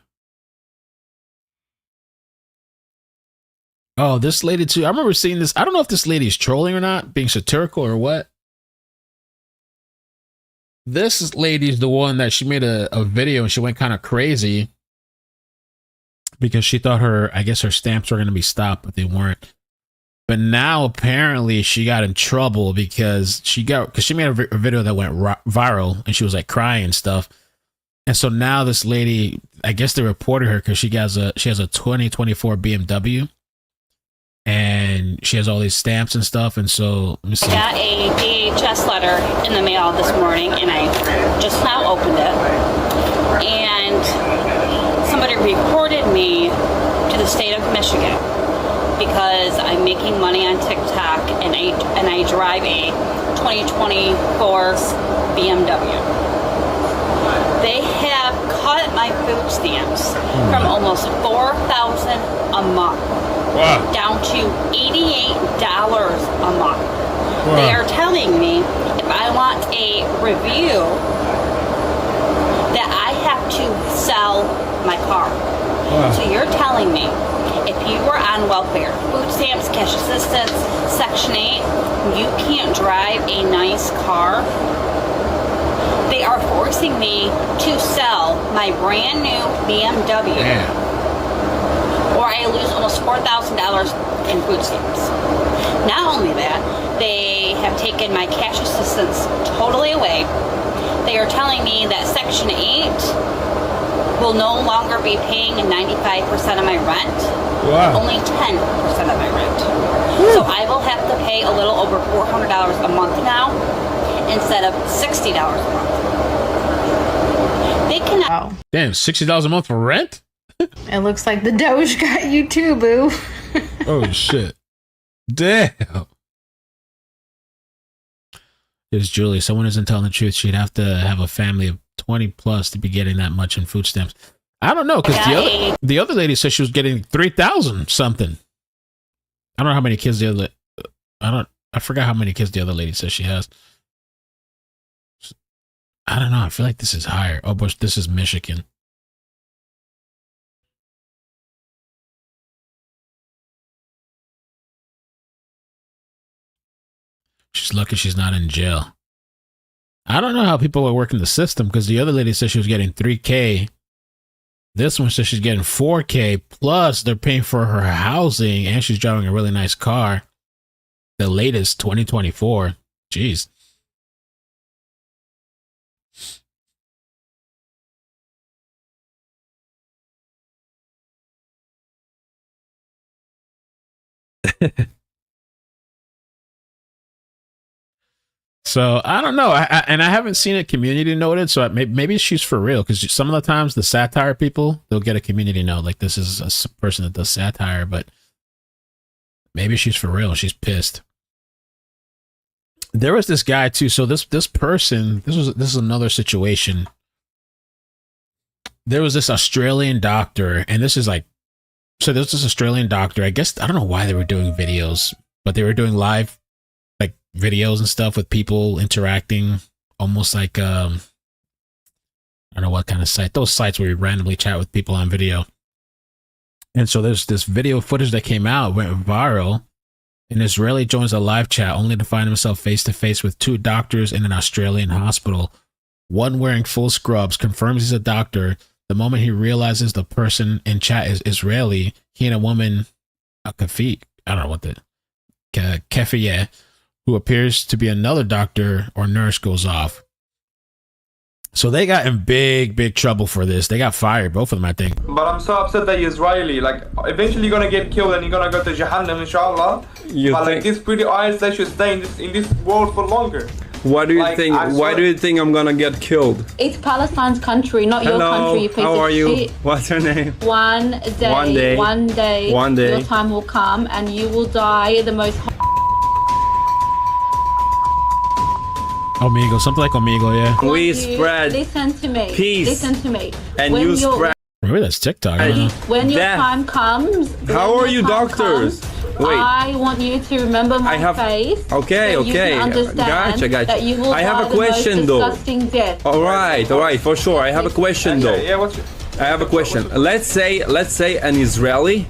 A: Oh, this lady too. I remember seeing this. I don't know if this lady is trolling or not, being satirical or what. This lady is the one that she made a video and she went kind of crazy because she thought her stamps were going to be stopped, but they weren't. But now apparently she got in trouble because she made a video that went viral and she was like crying and stuff. And so now this lady, I guess they reported her because she has a 2024 BMW and she has all these stamps and stuff. And so let me see.
M: I got a DHS letter in the mail this morning and I just now opened it. And somebody reported me to the state of Michigan because I'm making money on TikTok and I drive a 2024 BMW. They have cut my food stamps from almost $4,000 a month down to $88 a month. Wow. They are telling me if I want a review that I have to sell my car. Wow. So you're telling me if you were on welfare, food stamps, cash assistance, Section 8, you can't drive a nice car? They are forcing me to sell my brand new BMW. Yeah. Or I lose almost $4,000 in food stamps. Not only that, they have taken my cash assistance totally away. They are telling me that Section 8 will no longer be paying 95% of my rent. Wow. Only 10% of my rent. Woo. So I will have to pay a little over $400 a month now instead of $60 a month. They cannot.
E: Wow.
A: Damn, $60 a month for rent?
E: It looks like the Doge got you too, boo.
A: Oh shit. Damn. Here's Julie. Someone isn't telling the truth. She'd have to have a family of 20 plus to be getting that much in food stamps. I don't know, because the other lady said she was getting 3,000 something. I don't know how many kids I forgot how many kids the other lady says she has. I don't know. I feel like this is higher. Oh, but this is Michigan. She's lucky she's not in jail. I don't know how people are working the system, because the other lady said she was getting 3K. This one says she's getting 4K, plus they're paying for her housing, and she's driving a really nice car. The latest 2024. Jeez. So I don't know, and I haven't seen it community noted. So maybe she's for real, because some of the times the satire people, they'll get a community note like this is a person that does satire, but maybe she's for real. She's pissed. There was this guy too. So this person, this is another situation. There was this Australian doctor, and this is like, so there's this Australian doctor. I guess I don't know why they were doing videos, but they were doing live like videos and stuff with people interacting, almost like I don't know what kind of site. Those sites where you randomly chat with people on video. And so there's this video footage that came out, went viral. An Israeli joins a live chat only to find himself face to face with two doctors in an Australian hospital. One wearing full scrubs confirms he's a doctor. The moment he realizes the person in chat is Israeli, he and a woman, a Kafi, I don't know what the Kefiye, who appears to be another doctor or nurse, goes off. So they got in big trouble for this. They got fired, both of them, I think.
N: But I'm so upset that you're Israeli. Like, eventually you're gonna get killed and you're gonna go to Jahannam, inshallah. Like, these pretty eyes, they should stay in this world for longer.
O: Why do you think? Why do you think I'm gonna get killed?
P: It's Palestine's country, not your country. You piece
O: how are
P: of
O: you?
P: shit.
O: What's your name?
P: One day,
O: one day,
P: your time will come and you will die the most.
A: Omegle, something like Omegle, yeah.
O: We spread
P: Listen to me.
O: peace.
P: Listen to me.
O: And you spread.
A: Maybe that's TikTok. I don't know.
P: When your time comes.
O: How are you doctors? Wait.
P: I want you to remember my face.
O: Okay,
P: so you
O: okay.
P: can understand
O: Gotcha.
P: That you will
O: I have
P: die
O: a question
P: the most
O: though.
P: disgusting death.
O: All right, for sure. I have a question though.
N: Yeah,
O: I have a question. Let's say an Israeli.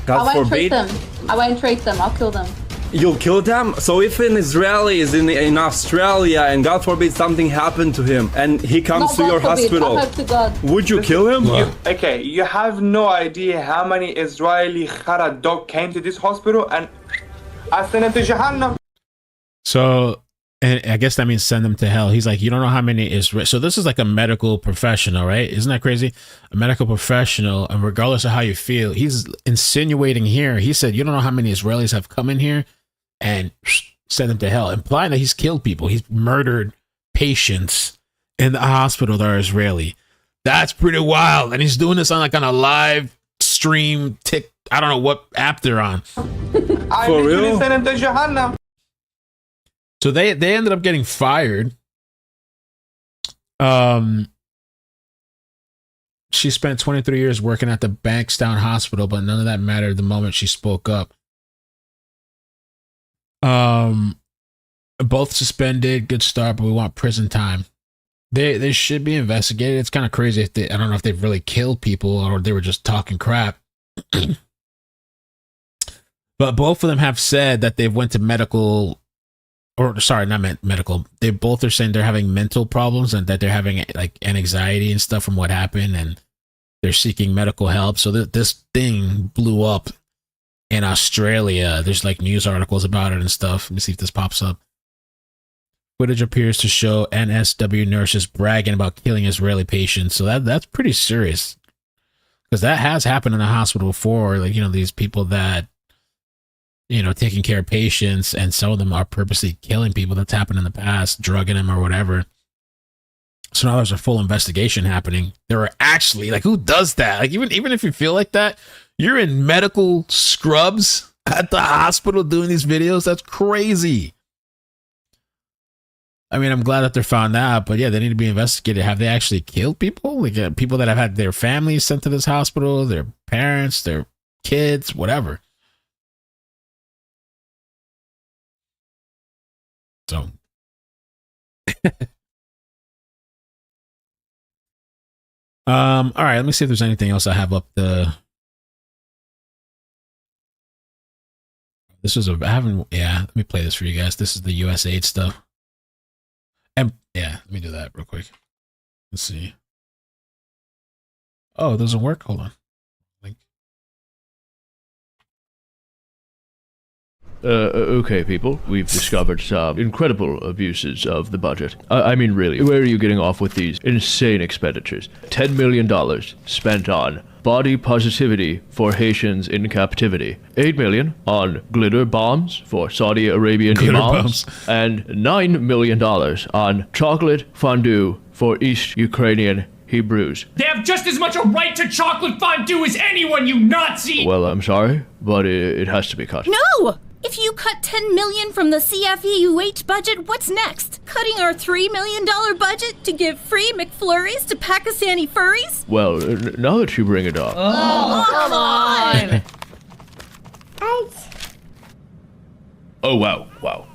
O: God
P: I won't
O: forbid.
P: treat them. I won't treat them. I'll kill them.
O: You'll kill them? So if an Israeli is in Australia and God forbid something happened to him and he comes to your hospital,
P: I hope to God.
O: would you kill him?
N: Okay, you have no idea how many Israeli Khara dog came to this hospital and I sent him to Jahannam.
A: So, and I guess that means send them to hell. He's like, you don't know how many Israel. So this is like a medical professional, right? Isn't that crazy? A medical professional, and regardless of how you feel, he's insinuating here. He said, you don't know how many Israelis have come in here and send them to hell, implying that he's killed people. He's murdered patients in the hospital that are Israeli. That's pretty wild. And he's doing this on a live stream. I don't know what app they're on.
N: I literally sent him to Jahannam.
A: So they ended up getting fired. She spent 23 years working at the Bankstown Hospital, but none of that mattered the moment she spoke up. Both suspended, good start, but we want prison time. They should be investigated. It's kind of crazy if I don't know if they've really killed people or they were just talking crap. But both of them have said that they've went to medical, or sorry, not medical. They both are saying they're having mental problems and that they're having like anxiety and stuff from what happened, and they're seeking medical help. So this thing blew up in Australia. There's like news articles about it and stuff. Let me see if this pops up. Footage appears to show NSW nurses bragging about killing Israeli patients. So that's pretty serious, because that has happened in a hospital before. Like, these people that, taking care of patients, and some of them are purposely killing people. That's happened in the past, drugging them or whatever. So now there's a full investigation happening. There are actually, like, who does that? Like, even if you feel like that, you're in medical scrubs at the hospital doing these videos. That's crazy. I mean, I'm glad that they're found out, but yeah, they need to be investigated. Have they actually killed people? Like people that have had their families sent to this hospital, their parents, their kids, whatever. So, all right. Let me see if there's anything else I have up the. This was I haven't. Yeah, let me play this for you guys. This is the USAID stuff. And yeah, let me do that real quick. Let's see. Oh, it doesn't work. Hold on.
Q: Okay, people, we've discovered some incredible abuses of the budget. I mean, really, where are you getting off with these insane expenditures? $10 million spent on body positivity for Haitians in captivity, $8 million on glitter bombs for Saudi Arabian imams, and $9 million on chocolate fondue for East Ukrainian Hebrews.
R: They have just as much a right to chocolate fondue as anyone, you Nazi!
Q: Well, I'm sorry, but it has to be cut.
S: No! If you cut $10 million from the CFEUH budget, what's next? Cutting our $3 million budget to give free McFlurries to Pakistani furries?
Q: Well, now that you bring it up.
S: Oh, come on!
Q: Oh, wow.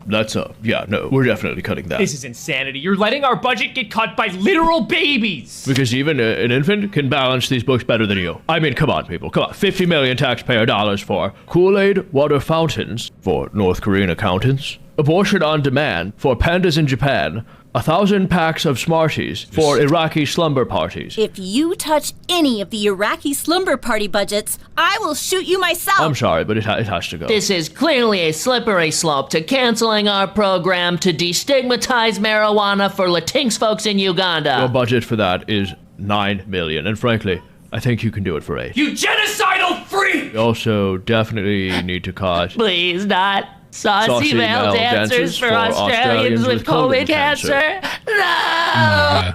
Q: That's, yeah, no, we're definitely cutting that.
R: This is insanity. You're letting our budget get cut by literal babies!
Q: Because even an infant can balance these books better than you. I mean, come on, people, come on. 50 million taxpayer dollars for Kool-Aid water fountains for North Korean accountants, abortion on demand for pandas in Japan, 1,000 packs of Smarties for Iraqi slumber parties.
S: If you touch any of the Iraqi slumber party budgets, I will shoot you myself!
Q: I'm sorry, but it has to go.
T: This is clearly a slippery slope to canceling our program to destigmatize marijuana for Latinx folks in Uganda.
Q: Your budget for that is $9 million, and frankly, I think you can do it for 8.
R: You genocidal freak!
Q: We also definitely need to cut...
T: Please not. Saucy male dancers for Australians with COVID cancer. No!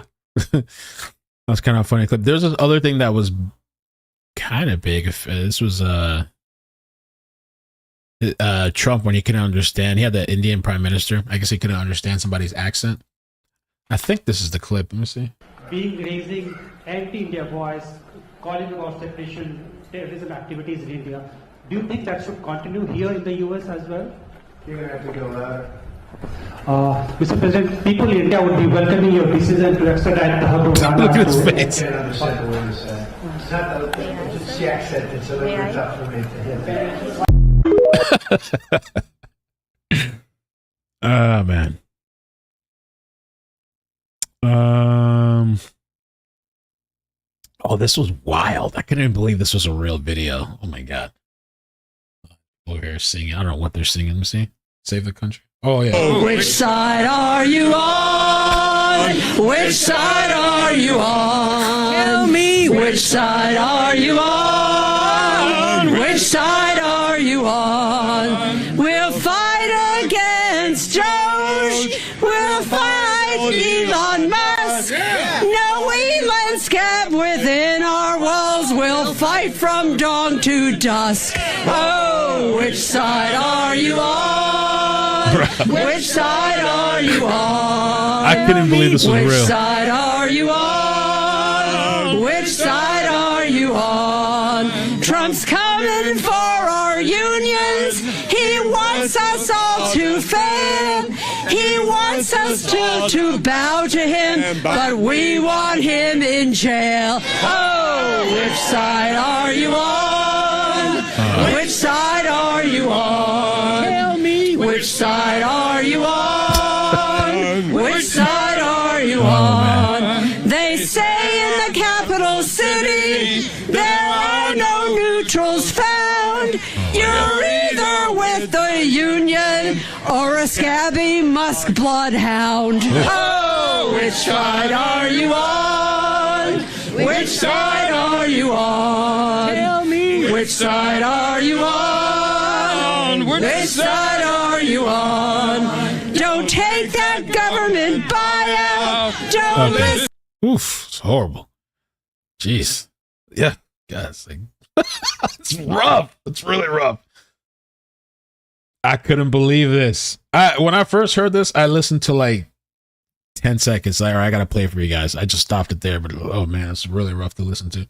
A: That's kind of a funny clip. There's this other thing that was kind of big. This was Trump when he couldn't understand. He had the Indian prime minister. I guess he couldn't understand somebody's accent. I think this is the clip. Let me see.
C: Raising anti-India voice, calling about separation, terrorism activities in India. Do you think that should continue here in the US as well? You're going to have to go louder. Mr. President, people in India would be welcoming your decision to extradite the hub of Uganda.
A: Look at his face.
C: I can't understand what you're saying. It's not the accent, it's a little bit tough for me to hit.
A: Oh, man. Oh, this was wild. I couldn't even believe this was a real video. Oh, my God. Over here singing. I don't know what they're singing. Let me see. Save the country. Oh, yeah.
U: Which side are you on? Which side are you on? Tell me. Which side are you on? Which side are you on? We'll fight against Josh. We'll fight Elon Musk. No Elon scab within our walls. We'll fight from dawn to dusk. Oh, which side are you on? Which side are you on?
A: I couldn't believe this was real.
U: Which side are you on? Which side are you on? Trump's coming for our unions. He wants us all to fail. He wants us to bow to him, but we want him in jail. Oh, which side are you on? Which side are you on? Tell me. Which side are you on? Which side are you on? They say in the capital city there are no neutrals found. You're either with the Union or a scabby Musk bloodhound. Oh, which side are you on? Which side are you on? Tell me. Which side are you on? Which side are you on? Don't take that government buyout. Don't listen.
A: Oof, it's horrible. Jeez. Yeah, guys, like, it's rough. It's really rough. I couldn't believe this. When I first heard this, I listened to like 10 seconds. Like, all right, I got to play for you guys. I just stopped it there, but oh man, it's really rough to listen to.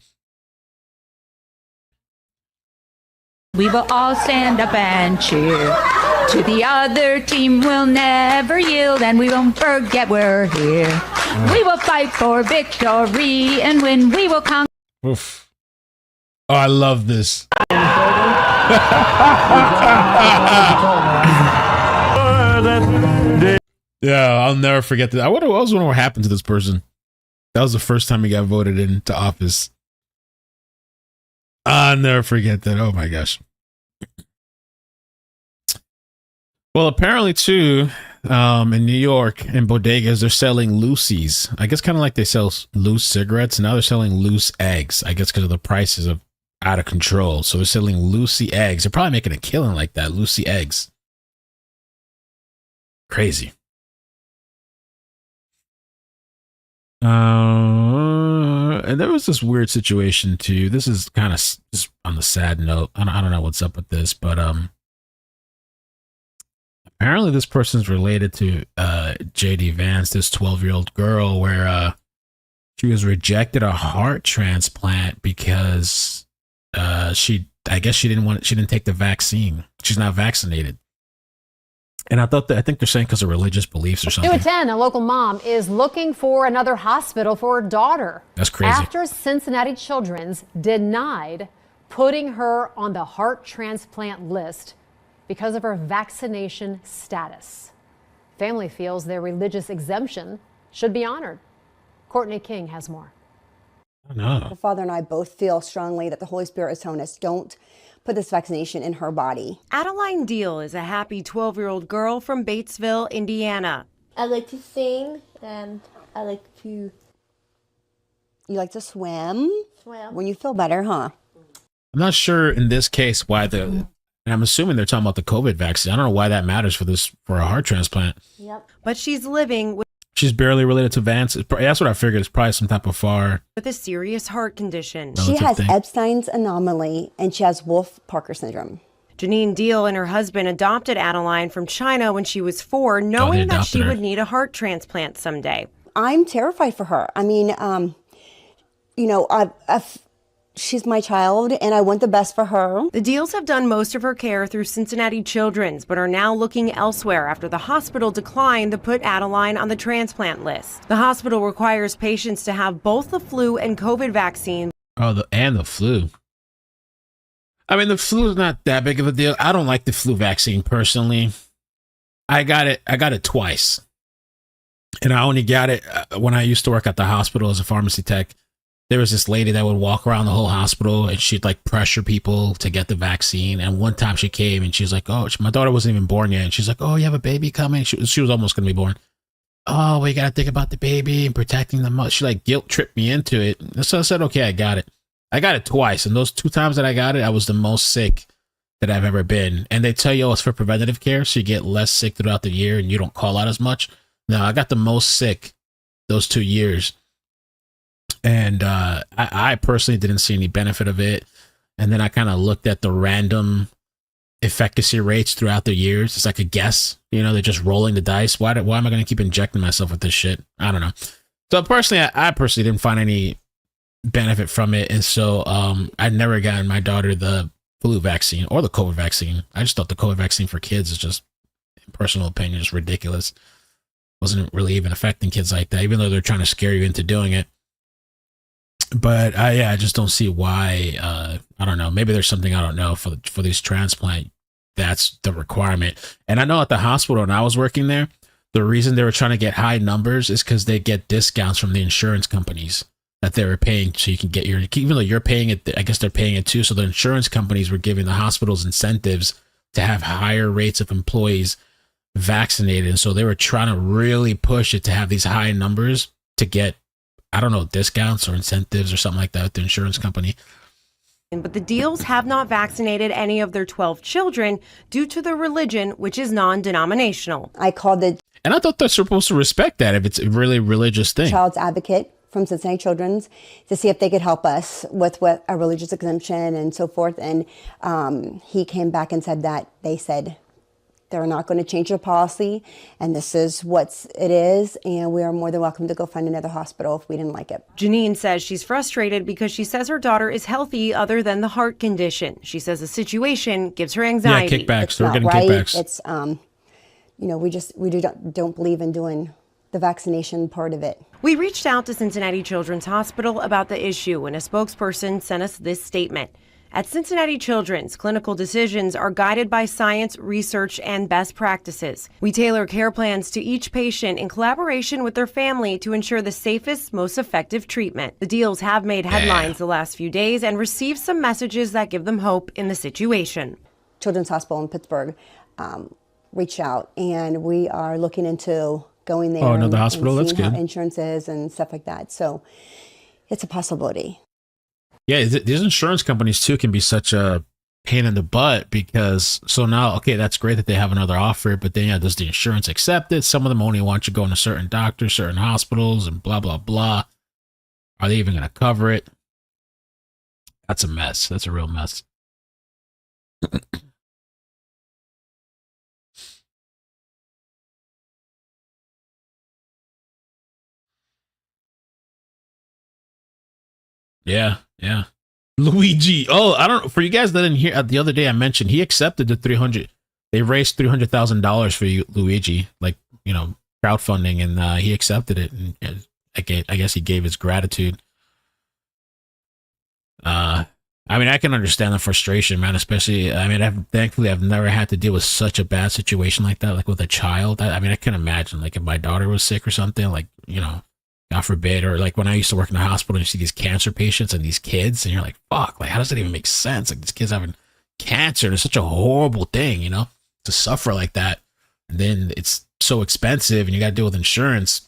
U: We will all stand up and cheer. To the other team will never yield, and we won't forget we're here. We will fight for victory, and when we will conquer.
A: Oof. Oh, I love this. Yeah, I'll never forget that. I was wondering what happened to this person. That was the first time he got voted into office. I'll never forget that. Oh my gosh. Well, apparently too, in New York, in bodegas, they're selling loosies. I guess kind of like they sell loose cigarettes. Now they're selling loose eggs. I guess because of the prices of out of control. So they're selling loosey eggs. They're probably making a killing like that. Loosey eggs. Crazy. And there was this weird situation too. This is kind of just on the sad note. I don't know what's up with this, but apparently this person's related to JD Vance, this 12-year-old girl, where she was rejected a heart transplant because she didn't take the vaccine. She's not vaccinated. And I think they're saying because of religious beliefs or something.
D: 2:10, a local mom is looking for another hospital for her daughter.
A: That's crazy.
D: After Cincinnati Children's denied putting her on the heart transplant list because of her vaccination status. Family feels their religious exemption should be honored. Courtney King has more.
A: No.
V: The father and I both feel strongly that the Holy Spirit is telling us don't put this vaccination in her body.
W: Adeline Deal is a happy 12-year-old girl from Batesville, Indiana.
X: I like to sing and I like to...
V: You like to swim?
X: Swim.
V: When you feel better, huh?
A: I'm not sure in this case why and I'm assuming they're talking about the COVID vaccine. I don't know why that matters for a heart transplant.
W: Yep. But she's living with
A: She's barely related to Vance. That's what I figured. It's probably some type of
W: a serious heart condition.
V: She has Epstein's anomaly and she has Wolff-Parker syndrome.
W: Janine Deal and her husband adopted Adeline from China when she was 4, knowing that she would need a heart transplant someday.
V: I'm terrified for her. I mean, she's my child and I want the best for her.
W: The Deals have done most of her care through Cincinnati Children's, but are now looking elsewhere after the hospital declined to put Adeline on the transplant list. The hospital requires patients to have both the flu and COVID vaccine.
A: Oh, and the flu. I mean, the flu is not that big of a deal. I don't like the flu vaccine personally. I got it twice. And I only got it when I used to work at the hospital as a pharmacy tech. There was this lady that would walk around the whole hospital and she'd like pressure people to get the vaccine. And one time she came and she's like, oh, my daughter wasn't even born yet. And she's like, oh, you have a baby coming? She was almost going to be born. Oh, we got to think about the baby and protecting the mother. She like guilt tripped me into it. So I said, okay, I got it. I got it twice. And those 2 times that I got it, I was the most sick that I've ever been. And they tell you, oh, it's for preventative care. So you get less sick throughout the year and you don't call out as much. No, I got the most sick those 2 years. And I personally didn't see any benefit of it. And then I kind of looked at the random efficacy rates throughout the years. It's like a guess. They're just rolling the dice. Why am I going to keep injecting myself with this shit? I don't know. So personally, I personally didn't find any benefit from it. And so I never gotten my daughter the flu vaccine or the COVID vaccine. I just thought the COVID vaccine for kids is just, in personal opinion, just ridiculous. Wasn't really even affecting kids like that, even though they're trying to scare you into doing it. But I just don't see why. I don't know. Maybe there's something I don't know for these transplant. That's the requirement. And I know at the hospital when I was working there, the reason they were trying to get high numbers is because they get discounts from the insurance companies that they were paying, so you can get even though you're paying it, I guess they're paying it too. So the insurance companies were giving the hospitals incentives to have higher rates of employees vaccinated. And so they were trying to really push it to have these high numbers to get, I don't know, discounts or incentives or something like that with the insurance company.
W: But the Deals have not vaccinated any of their 12 children due to their religion, which is non-denominational.
V: I called
A: and I thought they're supposed to respect that if it's a really religious thing.
V: Child's advocate from Cincinnati Children's to see if they could help us with what a religious exemption and so forth. And he came back and said that they said they're not going to change their policy, and this is what it is, and we are more than welcome to go find another hospital if we didn't like it.
W: Janine says she's frustrated because she says her daughter is healthy other than the heart condition. She says the situation gives her anxiety.
A: Yeah, kickbacks. They're getting
V: right.
A: kickbacks.
V: It's we don't believe in doing the vaccination part of it.
W: We reached out to Cincinnati Children's Hospital about the issue, and a spokesperson sent us this statement. At Cincinnati Children's, clinical decisions are guided by science, research, and best practices. We tailor care plans to each patient in collaboration with their family to ensure the safest, most effective treatment. The deals have made headlines the last few days and received some messages that give them hope in the situation.
V: Children's Hospital in Pittsburgh reached out, and we are looking into going there.
A: Oh, another hospital?
V: And
A: That's
V: seeing
A: good.
V: how insurance is and stuff like that. So it's a possibility.
A: Yeah, these insurance companies too can be such a pain in the butt because so now, okay, that's great that they have another offer, but then does the insurance accept it? Some of them only want you going to certain doctors, certain hospitals, and blah, blah, blah. Are they even going to cover it? That's a mess. That's a real mess. Yeah. Luigi. Oh, I don't. For you guys that didn't hear, the other day I mentioned he accepted the 300. They raised $300,000 for you, Luigi, like crowdfunding, and he accepted it. And I guess he gave his gratitude. I mean, I can understand the frustration, man. Especially, I mean, thankfully I've never had to deal with such a bad situation like that, like with a child. I mean, I can imagine, like if my daughter was sick or something, like God forbid, or like when I used to work in the hospital and you see these cancer patients and these kids, and you're like, fuck, like how does that even make sense? Like these kids having cancer, and it's such a horrible thing, to suffer like that. And then it's so expensive and you got to deal with insurance.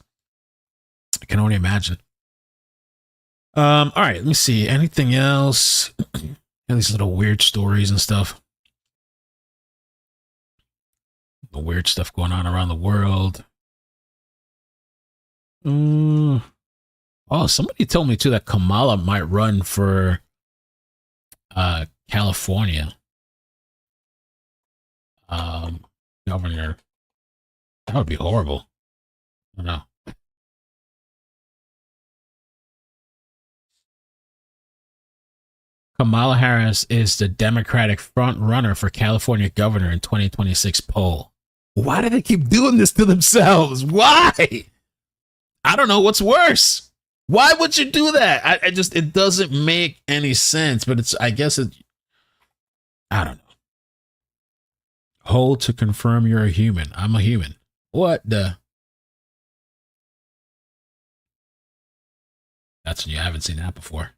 A: I can only imagine. All right, let me see. Anything else? These little weird stories and stuff. The weird stuff going on around the world. Oh, somebody told me too that Kamala might run for California governor. That would be horrible. I don't know. Kamala Harris is the Democratic front runner for California governor in 2026 poll. Why do they keep doing this to themselves? Why? I don't know what's worse. Why would you do that? It doesn't make any sense, but I don't know. Hold to confirm you're a human. I'm a human. What the? That's new. I haven't seen that before.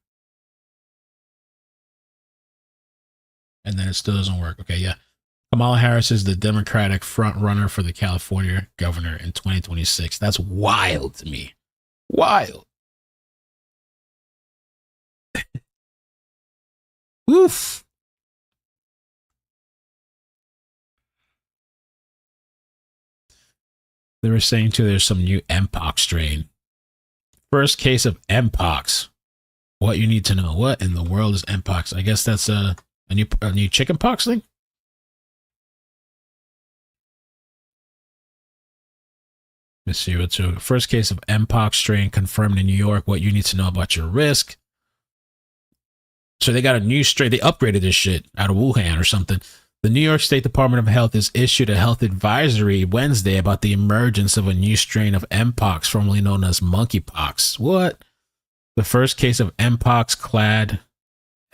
A: And then it still doesn't work. Okay, yeah. Kamala Harris is the Democratic front runner for the California governor in 2026. That's wild to me. Wild. Oof. They were saying too there's some new Mpox strain. First case of Mpox. What you need to know. What in the world is Mpox? I guess that's a new chickenpox thing? Let's see what's the first case of Mpox strain confirmed in New York. What you need to know about your risk. So they got a new strain. They upgraded this shit out of Wuhan or something. The New York State Department of Health has issued a health advisory Wednesday about the emergence of a new strain of Mpox, formerly known as monkeypox. What? The first case of Mpox clad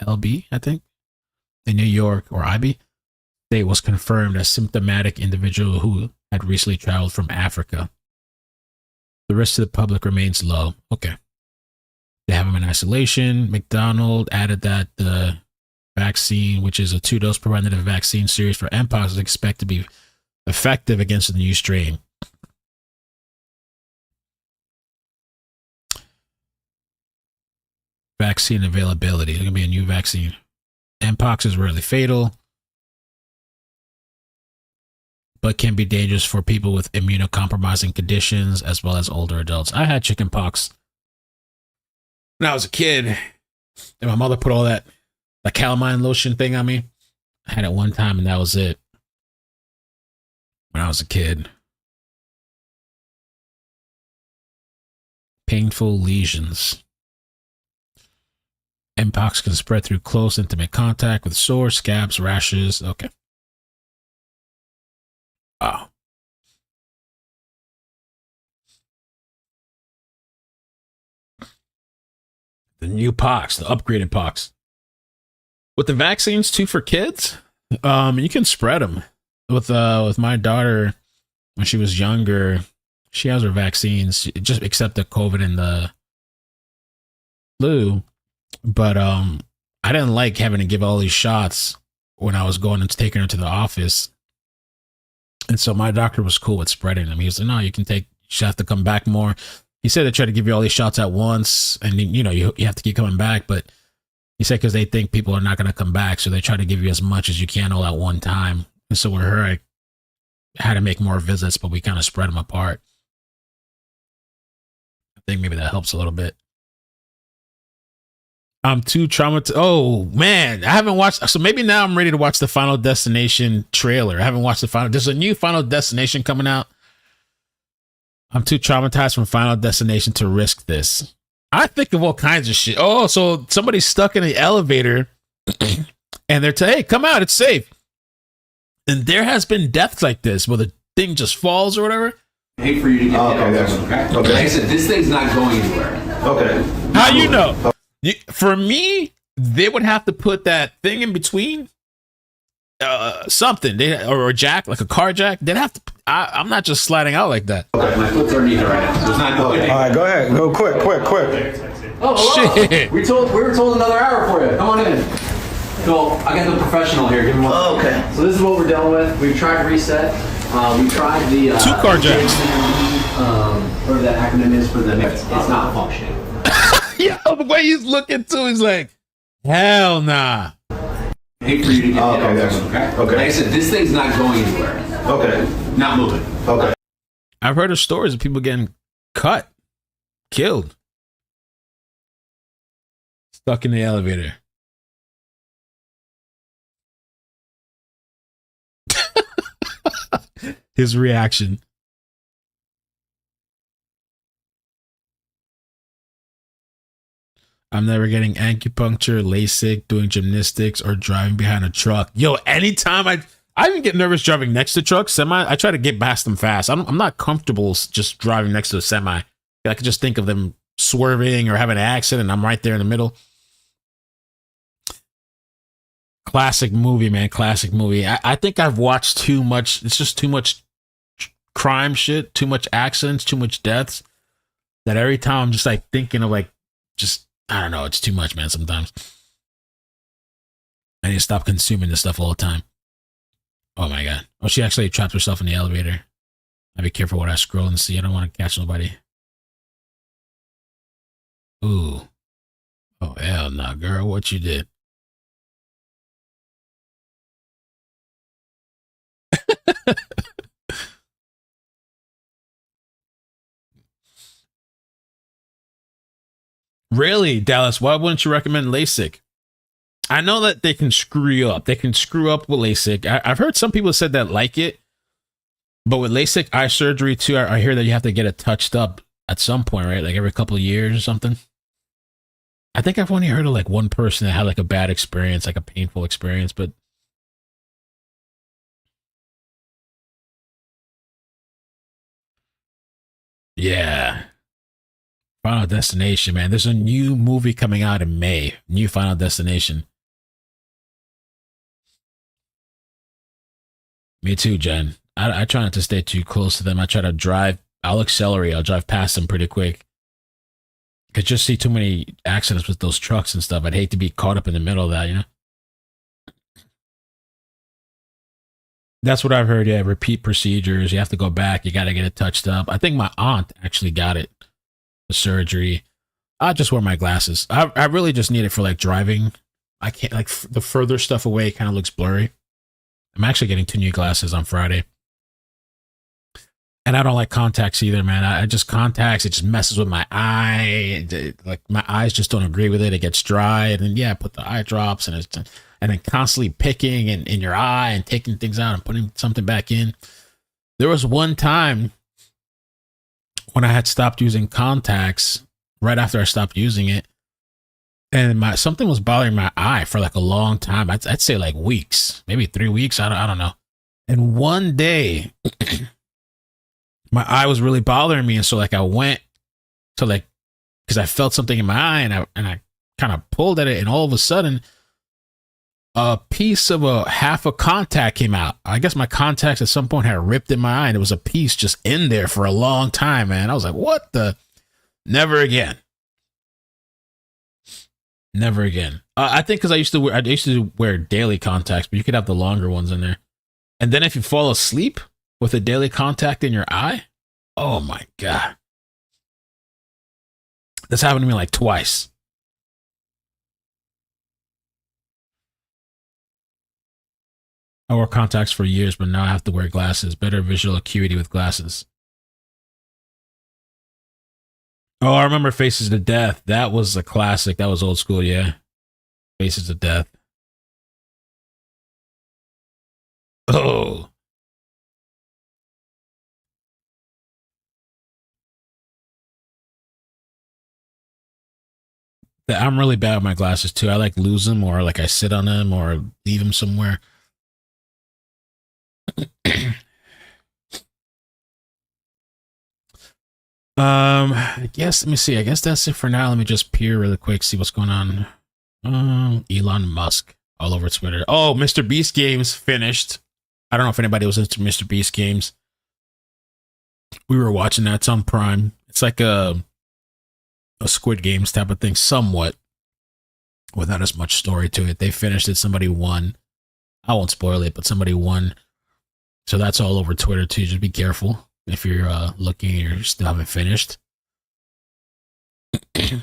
A: LB, I think, in New York, or IB, state was confirmed as symptomatic individual who had recently traveled from Africa. The risk to the public remains low. Okay. They have them in isolation. McDonald added that the vaccine, which is a 2-dose preventative vaccine series for Mpox, is expected to be effective against the new strain. Vaccine availability. There's going to be a new vaccine. Mpox is rarely fatal, but can be dangerous for people with immunocompromising conditions as well as older adults. I had chickenpox when I was a kid, and my mother put all that calamine lotion thing on me. I had it one time, and that was it. when I was a kid. Painful lesions. Mpox can spread through close, intimate contact with sores, scabs, rashes. Okay. Wow. The new pox, the upgraded pox. With the vaccines too for kids, you can spread them. With my daughter, when she was younger, she has her vaccines, just except the COVID and the flu. But I didn't like having to give all these shots when I was going and taking her to the office. And so my doctor was cool with spreading them. He was like, no, you just have to come back more. He said they try to give you all these shots at once, and you have to keep coming back. But he said because they think people are not going to come back, so they try to give you as much as you can all at one time. And so with her, I had to make more visits, but we kind of spread them apart. I think maybe that helps a little bit. I'm too traumatized. Oh man, I haven't watched. So maybe now I'm ready to watch the Final Destination trailer. I haven't watched there's a new Final Destination coming out. I'm too traumatized from Final Destination to risk this. I think of all kinds of shit. Oh, so somebody's stuck in the elevator and they're hey, come out, it's safe. And there has been deaths like this where the thing just falls or whatever.
B: I hate for you to get okay. Like I said, this thing's not going anywhere. Okay.
A: How you know? For me, they would have to put that thing in between something, or a jack, like a car jack. They'd have to. I'm not just sliding out like that.
B: Okay, my foot's underneath it right now, so it's not going anywhere. All right, go ahead. Go quick. Oh, hello.
A: Shit.
B: We were told another hour for you. Come on in. So I got the professional here. Give me one. Oh, okay. So this is what we're dealing with. We've tried reset. We tried the
A: 2 car jacks.
B: Whatever that acronym is for the. It's not functioning.
A: Yeah, the way he's looking too, he's like, hell nah.
B: I hate for you to get okay. Like I said, this thing's not going anywhere. Okay. Not moving. Okay.
A: I've heard of stories of people getting cut, killed, stuck in the elevator. His reaction. I'm never getting acupuncture, LASIK, doing gymnastics, or driving behind a truck. Yo, anytime I even get nervous driving next to trucks, semi, I try to get past them fast. I'm not comfortable just driving next to a semi. I could just think of them swerving or having an accident. I'm right there in the middle. Classic movie, man. Classic movie. I think I've watched too much. It's just too much crime shit, too much accidents, too much deaths, that every time I'm just like thinking of like, just, I don't know. It's too much, man. Sometimes I need to stop consuming this stuff all the time. Oh my God. Oh, she actually trapped herself in the elevator. I'd be careful what I scroll and see. I don't want to catch nobody. Ooh. Oh, hell no, girl. What you did? Really, Dallas? Why wouldn't you recommend LASIK? I know that they can screw you up. They can screw up with LASIK. I've heard some people said that like it, but with LASIK eye surgery too, I hear that you have to get it touched up at some point, right? Like every couple of years or something. I think I've only heard of like one person that had like a bad experience, like a painful experience, but yeah. Final Destination, man. There's a new movie coming out in May. New Final Destination. Me too, Jen. I try not to stay too close to them. I try to drive. I'll accelerate. I'll drive past them pretty quick. Could just see too many accidents with those trucks and stuff. I'd hate to be caught up in the middle of that, you know? That's what I've heard. Yeah, repeat procedures. You have to go back. You got to get it touched up. I think my aunt actually got it. The surgery. I just wear my glasses. I really just need it for like driving. I can't, like, the further stuff away kind of looks blurry. I'm actually getting 2 new glasses on Friday. And I don't like contacts either, man. I just contacts, it just messes with my eye. Like my eyes just don't agree with it. It gets dry. And then, yeah, I put the eye drops and then constantly picking in your eye and taking things out and putting something back in. There was one time when I had stopped using contacts right after I stopped using it, and something was bothering my eye for like a long time. I'd say like weeks, maybe 3 weeks. I don't know. And one day, my eye was really bothering me, and so like I went to like, because I felt something in my eye, and I kind of pulled at it, and all of a sudden, a piece of half a contact came out. I guess my contacts at some point had ripped in my eye, and it was a piece just in there for a long time, man. I was like, what the? Never again. Never again. I think because I used to wear daily contacts, but you could have the longer ones in there. And then if you fall asleep with a daily contact in your eye, oh my God. This happened to me like twice. I wore contacts for years, but now I have to wear glasses. Better visual acuity with glasses. Oh, I remember Faces to Death. That was a classic. That was old school, yeah. Faces to Death. Oh. I'm really bad with my glasses too. I like lose them, or like I sit on them or leave them somewhere. I guess, let me see. I guess that's it for now. Let me just peer really quick, see what's going on. Elon Musk all over Twitter. Oh, Mr. Beast games finished. I don't know if anybody was into Mr. Beast games. We were watching that. It's on Prime. It's like a Squid Games type of thing, somewhat, without as much story to it. They finished it. Somebody won. I won't spoil it, but somebody won. So that's all over Twitter too. Just be careful if you're looking and you still haven't finished. It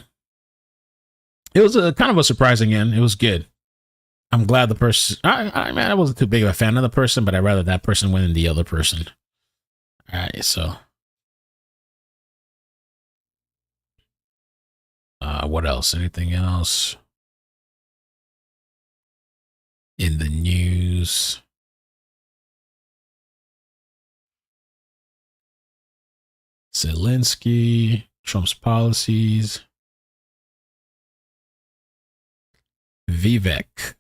A: was a kind of a surprising end. It was good. I'm glad the person. I wasn't too big of a fan of the person, but I'd rather that person win than the other person. All right, so. What else? Anything else in the news? Zelensky, Trump's policies. Vivek.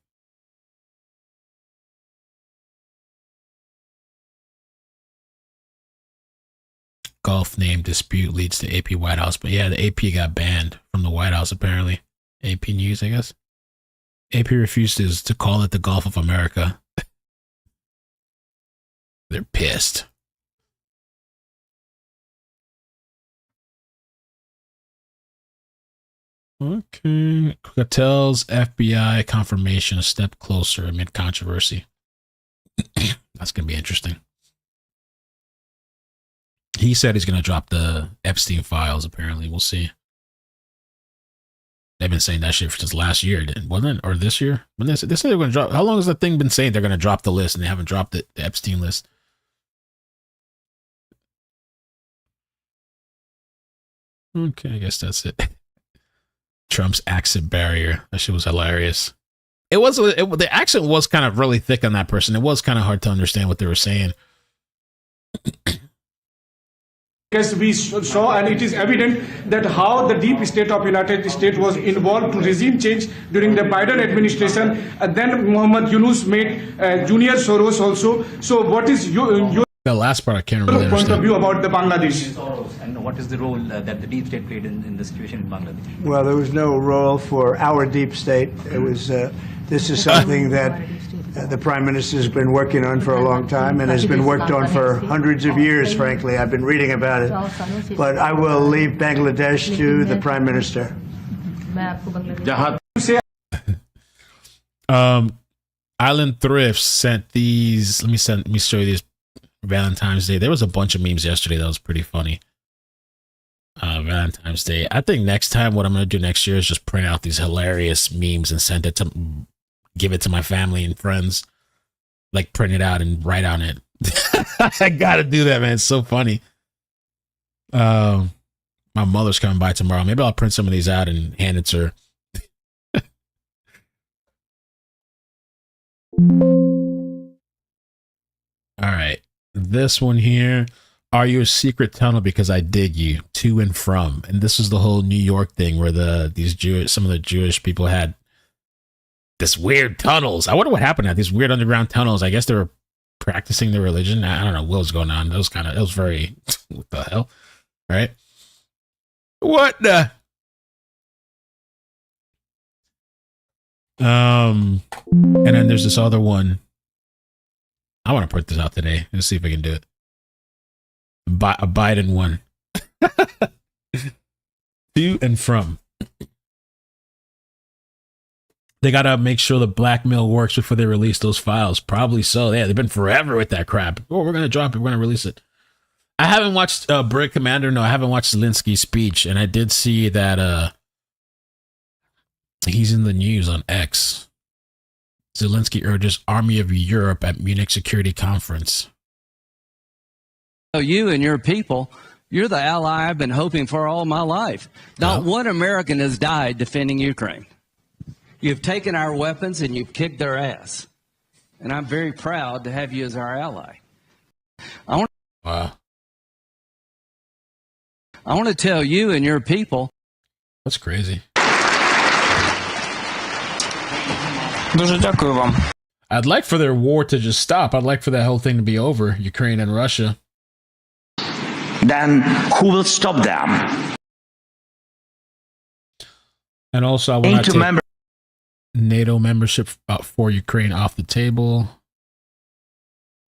A: Golf name dispute leads to AP White House. But yeah, the AP got banned from the White House, apparently. AP News, I guess. AP refuses to call it the Gulf of America. They're pissed. Okay. Cartel's FBI confirmation a step closer amid controversy. That's going to be interesting. He said he's going to drop the Epstein files, apparently. We'll see. They've been saying that shit since last year, wasn't it? Or this year? When they said they're going to drop. How long has that thing been saying they're going to drop the list and they haven't dropped it, the Epstein list? Okay, I guess that's it. Trump's accent barrier. That shit was hilarious. The accent was kind of really thick on that person. It was kind of hard to understand what they were saying.
F: Because we saw, and it is evident that how the deep state of United States was involved to regime change during the Biden administration. And then Muhammad Yunus made Junior Soros also. So what is your
A: the last part I can't really
F: point
A: understand.
F: of view about the Bangladesh?
G: And what is the role that the deep state played in the situation in Bangladesh?
H: Well, there was no role for our deep state. It was. This is something that the Prime Minister has been working on for a long time and has been worked on for hundreds of years, frankly. I've been reading about it. But I will leave Bangladesh to the Prime Minister.
A: Island Thrift sent these. Let me show you these Valentine's Day. There was a bunch of memes yesterday that was pretty funny. Valentine's Day. I think next time what I'm going to do next year is just print out these hilarious memes and give it to my family and friends. Like print it out and write on it. I got to do that, man. It's so funny. My mother's coming by tomorrow. Maybe I'll print some of these out and hand it to her. All right. this one here. Are you a secret tunnel because I dig you to and from? And this is the whole New York thing where some of the Jewish people had this weird tunnels. I wonder what happened at these weird underground tunnels. I guess they were practicing their religion. I don't know what was going on. It was very, what the hell? Right? What the? And then there's this other one. I want to print this out today. Let's see if I can do it. A Biden one. To and from. They got to make sure the blackmail works before they release those files. Probably so. Yeah, they've been forever with that crap. Oh, we're going to drop it. We're going to release it. I haven't watched Brigade Commander. No, I haven't watched Zelensky's speech. And I did see that he's in the news on X. Zelensky urges Army of Europe at Munich Security Conference.
I: You and your people, you're the ally I've been hoping for all my life. Not one American has died defending Ukraine. You've taken our weapons and you've kicked their ass. And I'm very proud to have you as our ally. I want to tell you and your people.
A: That's crazy. I'd like for their war to just stop. I'd like for that whole thing to be over, Ukraine and Russia.
J: Then who will stop them?
A: And also, I want to take NATO membership for Ukraine off the table.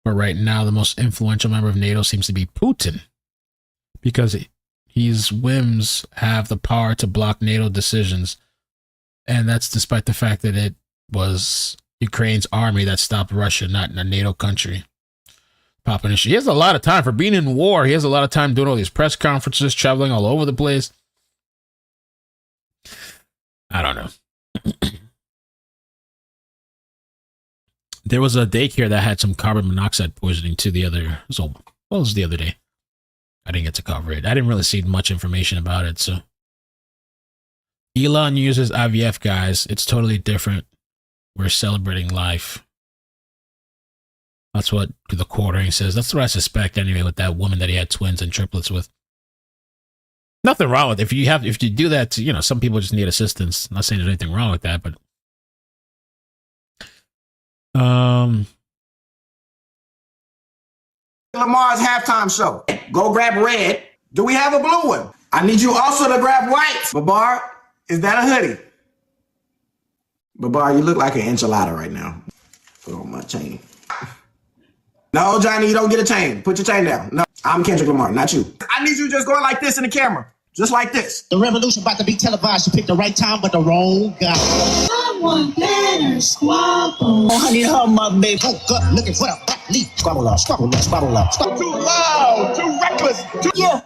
A: But right now, the most influential member of NATO seems to be Putin, because his whims have the power to block NATO decisions. And that's despite the fact that it was Ukraine's army that stopped Russia, not in a NATO country. Popping issue. He has a lot of time for being in war. He has a lot of time doing all these press conferences, traveling all over the place. I don't know. There was a daycare that had some carbon monoxide poisoning too the other day. I didn't get to cover it. I didn't really see much information about it. So Elon uses IVF, guys. It's totally different. We're celebrating life. That's what the quartering says. That's what I suspect anyway with that woman that he had twins and triplets with. Nothing wrong with it. If you do that, some people just need assistance. I'm not saying there's anything wrong with that, but
K: Lamar's halftime show. Go grab red. Do we have a blue one? I need you also to grab white. Babar, is that a hoodie? Babar, you look like an enchilada right now. Put on my chain. No, Johnny, you don't get a chain. Put your chain down. No, I'm Kendrick Lamar, not you. I need you just going like this in the camera. Just like this.
L: The revolution about to be televised. You picked the right time, but the wrong guy. Someone better squabble. Oh, honey, my baby. Woke up looking for the black leaf. Squabble up, squabble up, squabble up. Too loud, too reckless. Yeah.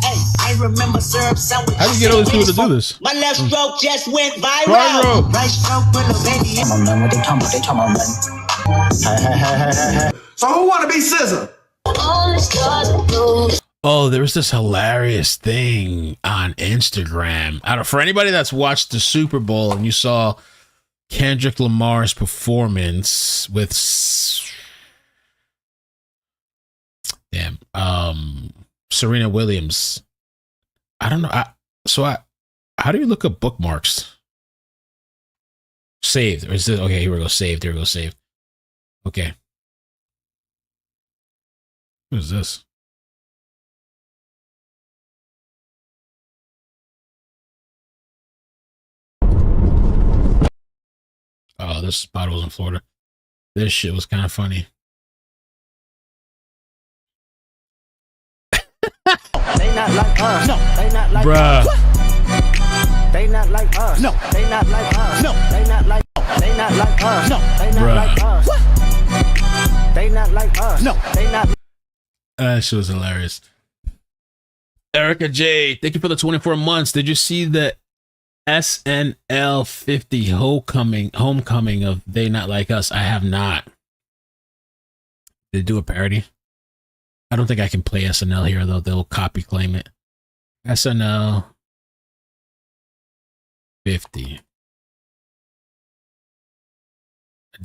L: Hey, I remember syrup sandwich.
A: How do you get all these people to do this?
L: My left stroke just went viral. Right stroke with a baby. Come on, man. What they talking about, man. Hey.
K: So who want to be SZA?
A: Oh, there was this hilarious thing on Instagram. For anybody that's watched the Super Bowl and you saw Kendrick Lamar's performance with Serena Williams. I don't know. How do you look up bookmarks? Saved. Or is it okay? Here we go. Saved. Here we go. Saved. Okay. What is this? Oh, this spot was in Florida. This shit was kind of funny.
L: They not like us. No, they not like
A: Bruh.
L: us. They not like us. No, they not like us. No, they not like. They not like us. No, they not like us. They not like us. No, they not.
A: That shit was hilarious. Erica J, thank you for the 24 months. Did you see the SNL 50 homecoming of They Not Like Us? I have not. Did they do a parody? I don't think I can play SNL here, though. They'll copy claim it. SNL 50.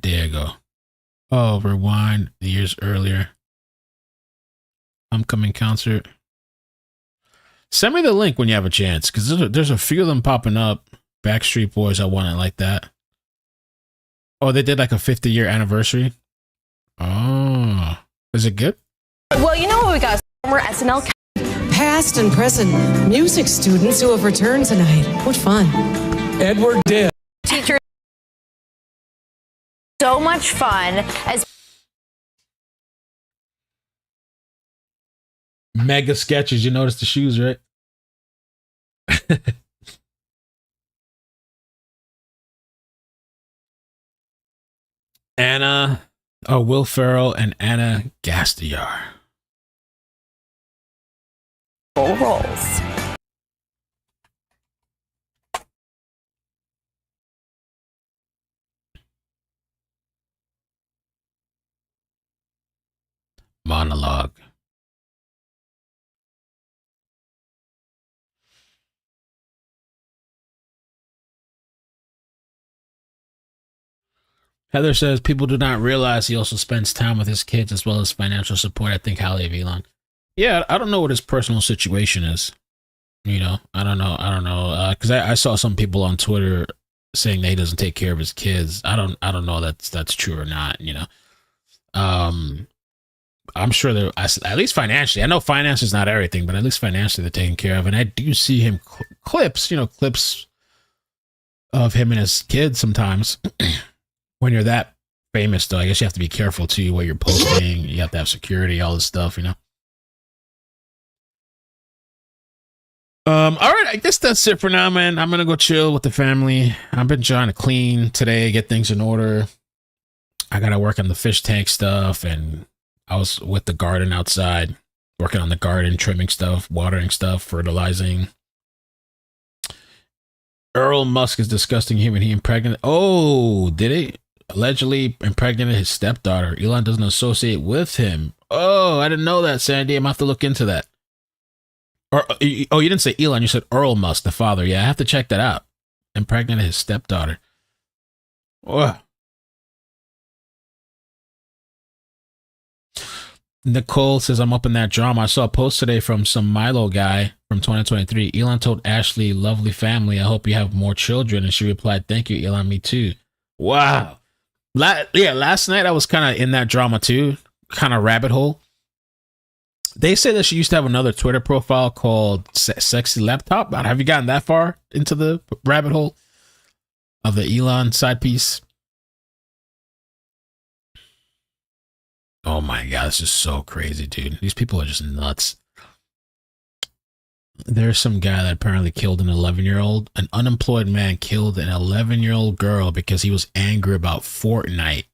A: There you go. Oh, rewind years earlier. Homecoming concert. Send me the link when you have a chance, because there's a few of them popping up. Backstreet Boys, I want it like that. Oh, they did like a 50-year anniversary. Oh, is it good?
E: Well, you know what we got? Former SNL
U: Past and present music students who have returned tonight. What fun.
R: Edward did.
E: teacher. So much fun as
A: Mega sketches. You notice the shoes, right? Will Ferrell and Anna Gasteyer.
E: roles.
A: Monologue. Heather says people do not realize he also spends time with his kids as well as financial support. I think highly of Elon. Yeah, I don't know what his personal situation is. You know, I don't know. Because I saw some people on Twitter saying that he doesn't take care of his kids. I don't know that's true or not. You know, I'm sure they're at least financially. I know finance is not everything, but at least financially they're taken care of. And I do see him clips of him and his kids sometimes. When you're that famous, though, I guess you have to be careful too what you're posting. You have to have security, all this stuff, you know. All right, I guess that's it for now, man. I'm gonna go chill with the family. I've been trying to clean today, get things in order. I gotta work on the fish tank stuff, and I was with the garden outside, working on the garden, trimming stuff, watering stuff, fertilizing. Elon Musk is disgusting him and he impregnated. Oh, did he? Allegedly impregnated his stepdaughter. Elon doesn't associate with him. Oh, I didn't know that, Sandy. I'm gonna have to look into that. Or you didn't say Elon. You said Earl Musk, the father. Yeah, I have to check that out. Impregnated his stepdaughter. Oh. Nicole says, I'm up in that drama. I saw a post today from some Milo guy from 2023. Elon told Ashley, lovely family, I hope you have more children. And she replied, thank you, Elon, me too. Wow. Last night I was kind of in that drama too, kind of rabbit hole. They say that she used to have another Twitter profile called Sexy Laptop. Have you gotten that far into the rabbit hole of the Elon side piece? Oh my God, this is so crazy, dude. These people are just nuts. There's some guy that apparently killed an 11-year-old. An unemployed man killed an 11-year-old girl because he was angry about Fortnite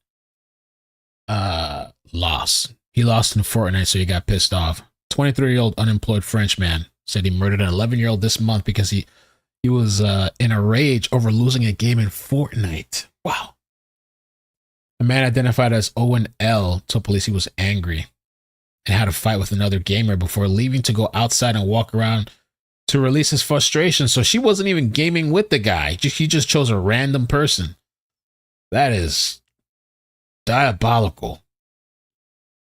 A: loss. He lost in Fortnite, so he got pissed off. 23-year-old unemployed French man said he murdered an 11-year-old this month because he was in a rage over losing a game in Fortnite. Wow. A man identified as Owen L. told police he was angry and had a fight with another gamer before leaving to go outside and walk around to release his frustration. So she wasn't even gaming with the guy. He just chose a random person. That is diabolical.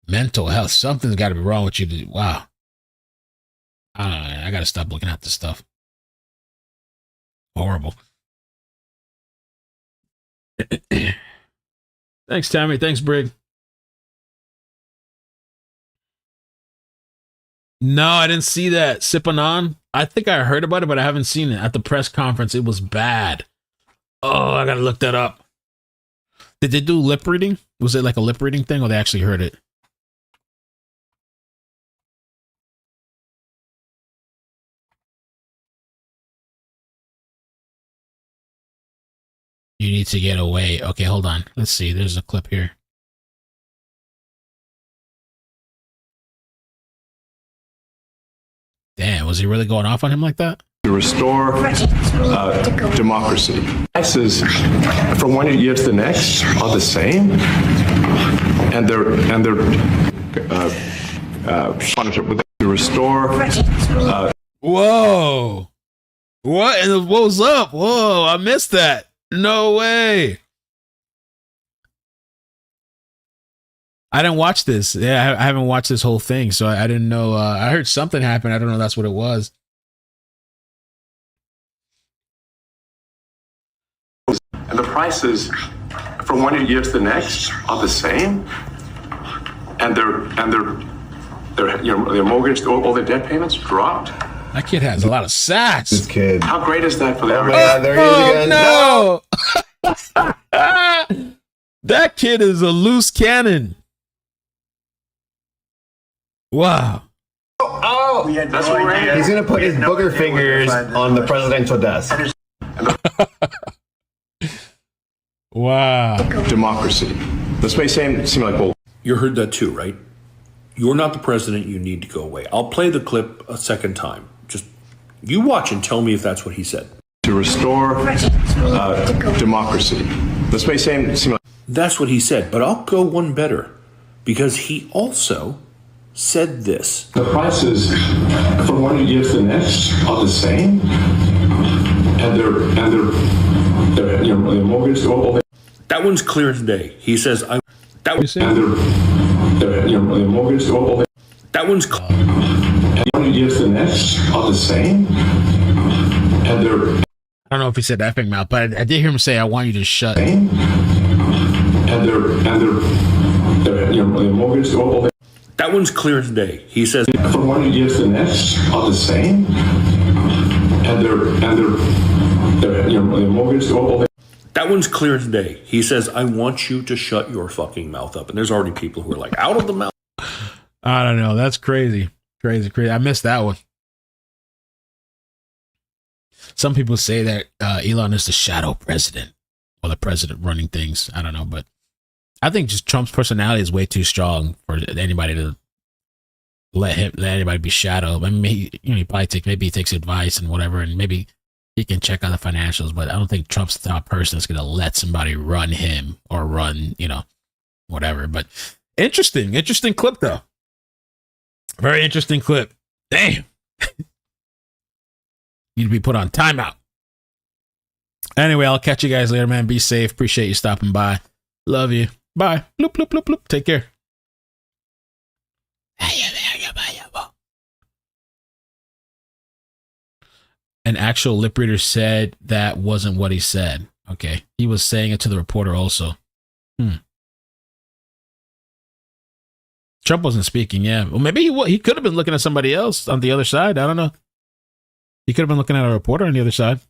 A: Mental health. Something's got to be wrong with you. Wow. I don't know. I got to stop looking at this stuff. Horrible. Thanks, Tammy. Thanks, Brig. No, I didn't see that. Sipping on. I think I heard about it, but I haven't seen it. At the press conference, it was bad. Oh, I gotta look that up. Did they do lip reading? Was it like a lip reading thing, or they actually heard it? You need to get away. Okay, hold on. Let's see. There's a clip here. Damn, was he really going off on him like that?
M: To restore democracy. Prices from one year to the next are the same, and they're partnership with to restore.
A: Whoa! What was up? Whoa! I missed that. No way. I didn't watch this. Yeah, I haven't watched this whole thing, so I didn't know. I heard something happened. I don't know that's what it was.
M: And the prices from one year to the next are the same, and their mortgage, all their debt payments dropped.
A: That kid has a lot of sass.
M: This kid. How great is that for the average?
A: Oh, there he is again. No. That kid is a loose cannon. Wow.
M: Oh, that's what we're in.
N: He's going to put his booger fingers on the presidential desk.
A: Wow.
M: Democracy. This may seem like bull.
O: You heard that too, right? You're not the president. You need to go away. I'll play the clip a second time. Just you watch and tell me if that's what he said.
M: To restore democracy. This may seem like...
O: That's what he said, but I'll go one better. Because he also said this.
M: The prices from one year to the next are the same, and their mortgage.
O: That one's clear as day. He says, "I." That one's
M: and their mortgage.
O: That one's.
M: One year to the next are the same, and their.
A: I don't know if he said effing mouth, but I did hear him say, "I want you to shut."
M: And their mortgage.
O: That one's clear as day. He says
M: from one year to the next are the same, and their mortgage.
O: That one's clear as day. He says, "I want you to shut your fucking mouth up." And there's already people who are like, "Out of the mouth."
A: I don't know. That's crazy, crazy. I missed that one. Some people say that Elon is the shadow president or the president running things. I don't know, but I think just Trump's personality is way too strong for anybody to let anybody be shadow. I mean, he probably maybe he takes advice and whatever, and maybe he can check out the financials. But I don't think Trump's the type of person that's going to let somebody run him or run, whatever. But interesting clip though. Very interesting clip. Damn. Need to be put on timeout. Anyway, I'll catch you guys later, man. Be safe. Appreciate you stopping by. Love you. Bye. Bloop, bloop, bloop, bloop. Take care. An actual lip reader said that wasn't what he said. Okay. He was saying it to the reporter also. Trump wasn't speaking, yeah. Well, maybe he could have been looking at somebody else on the other side. I don't know. He could have been looking at a reporter on the other side.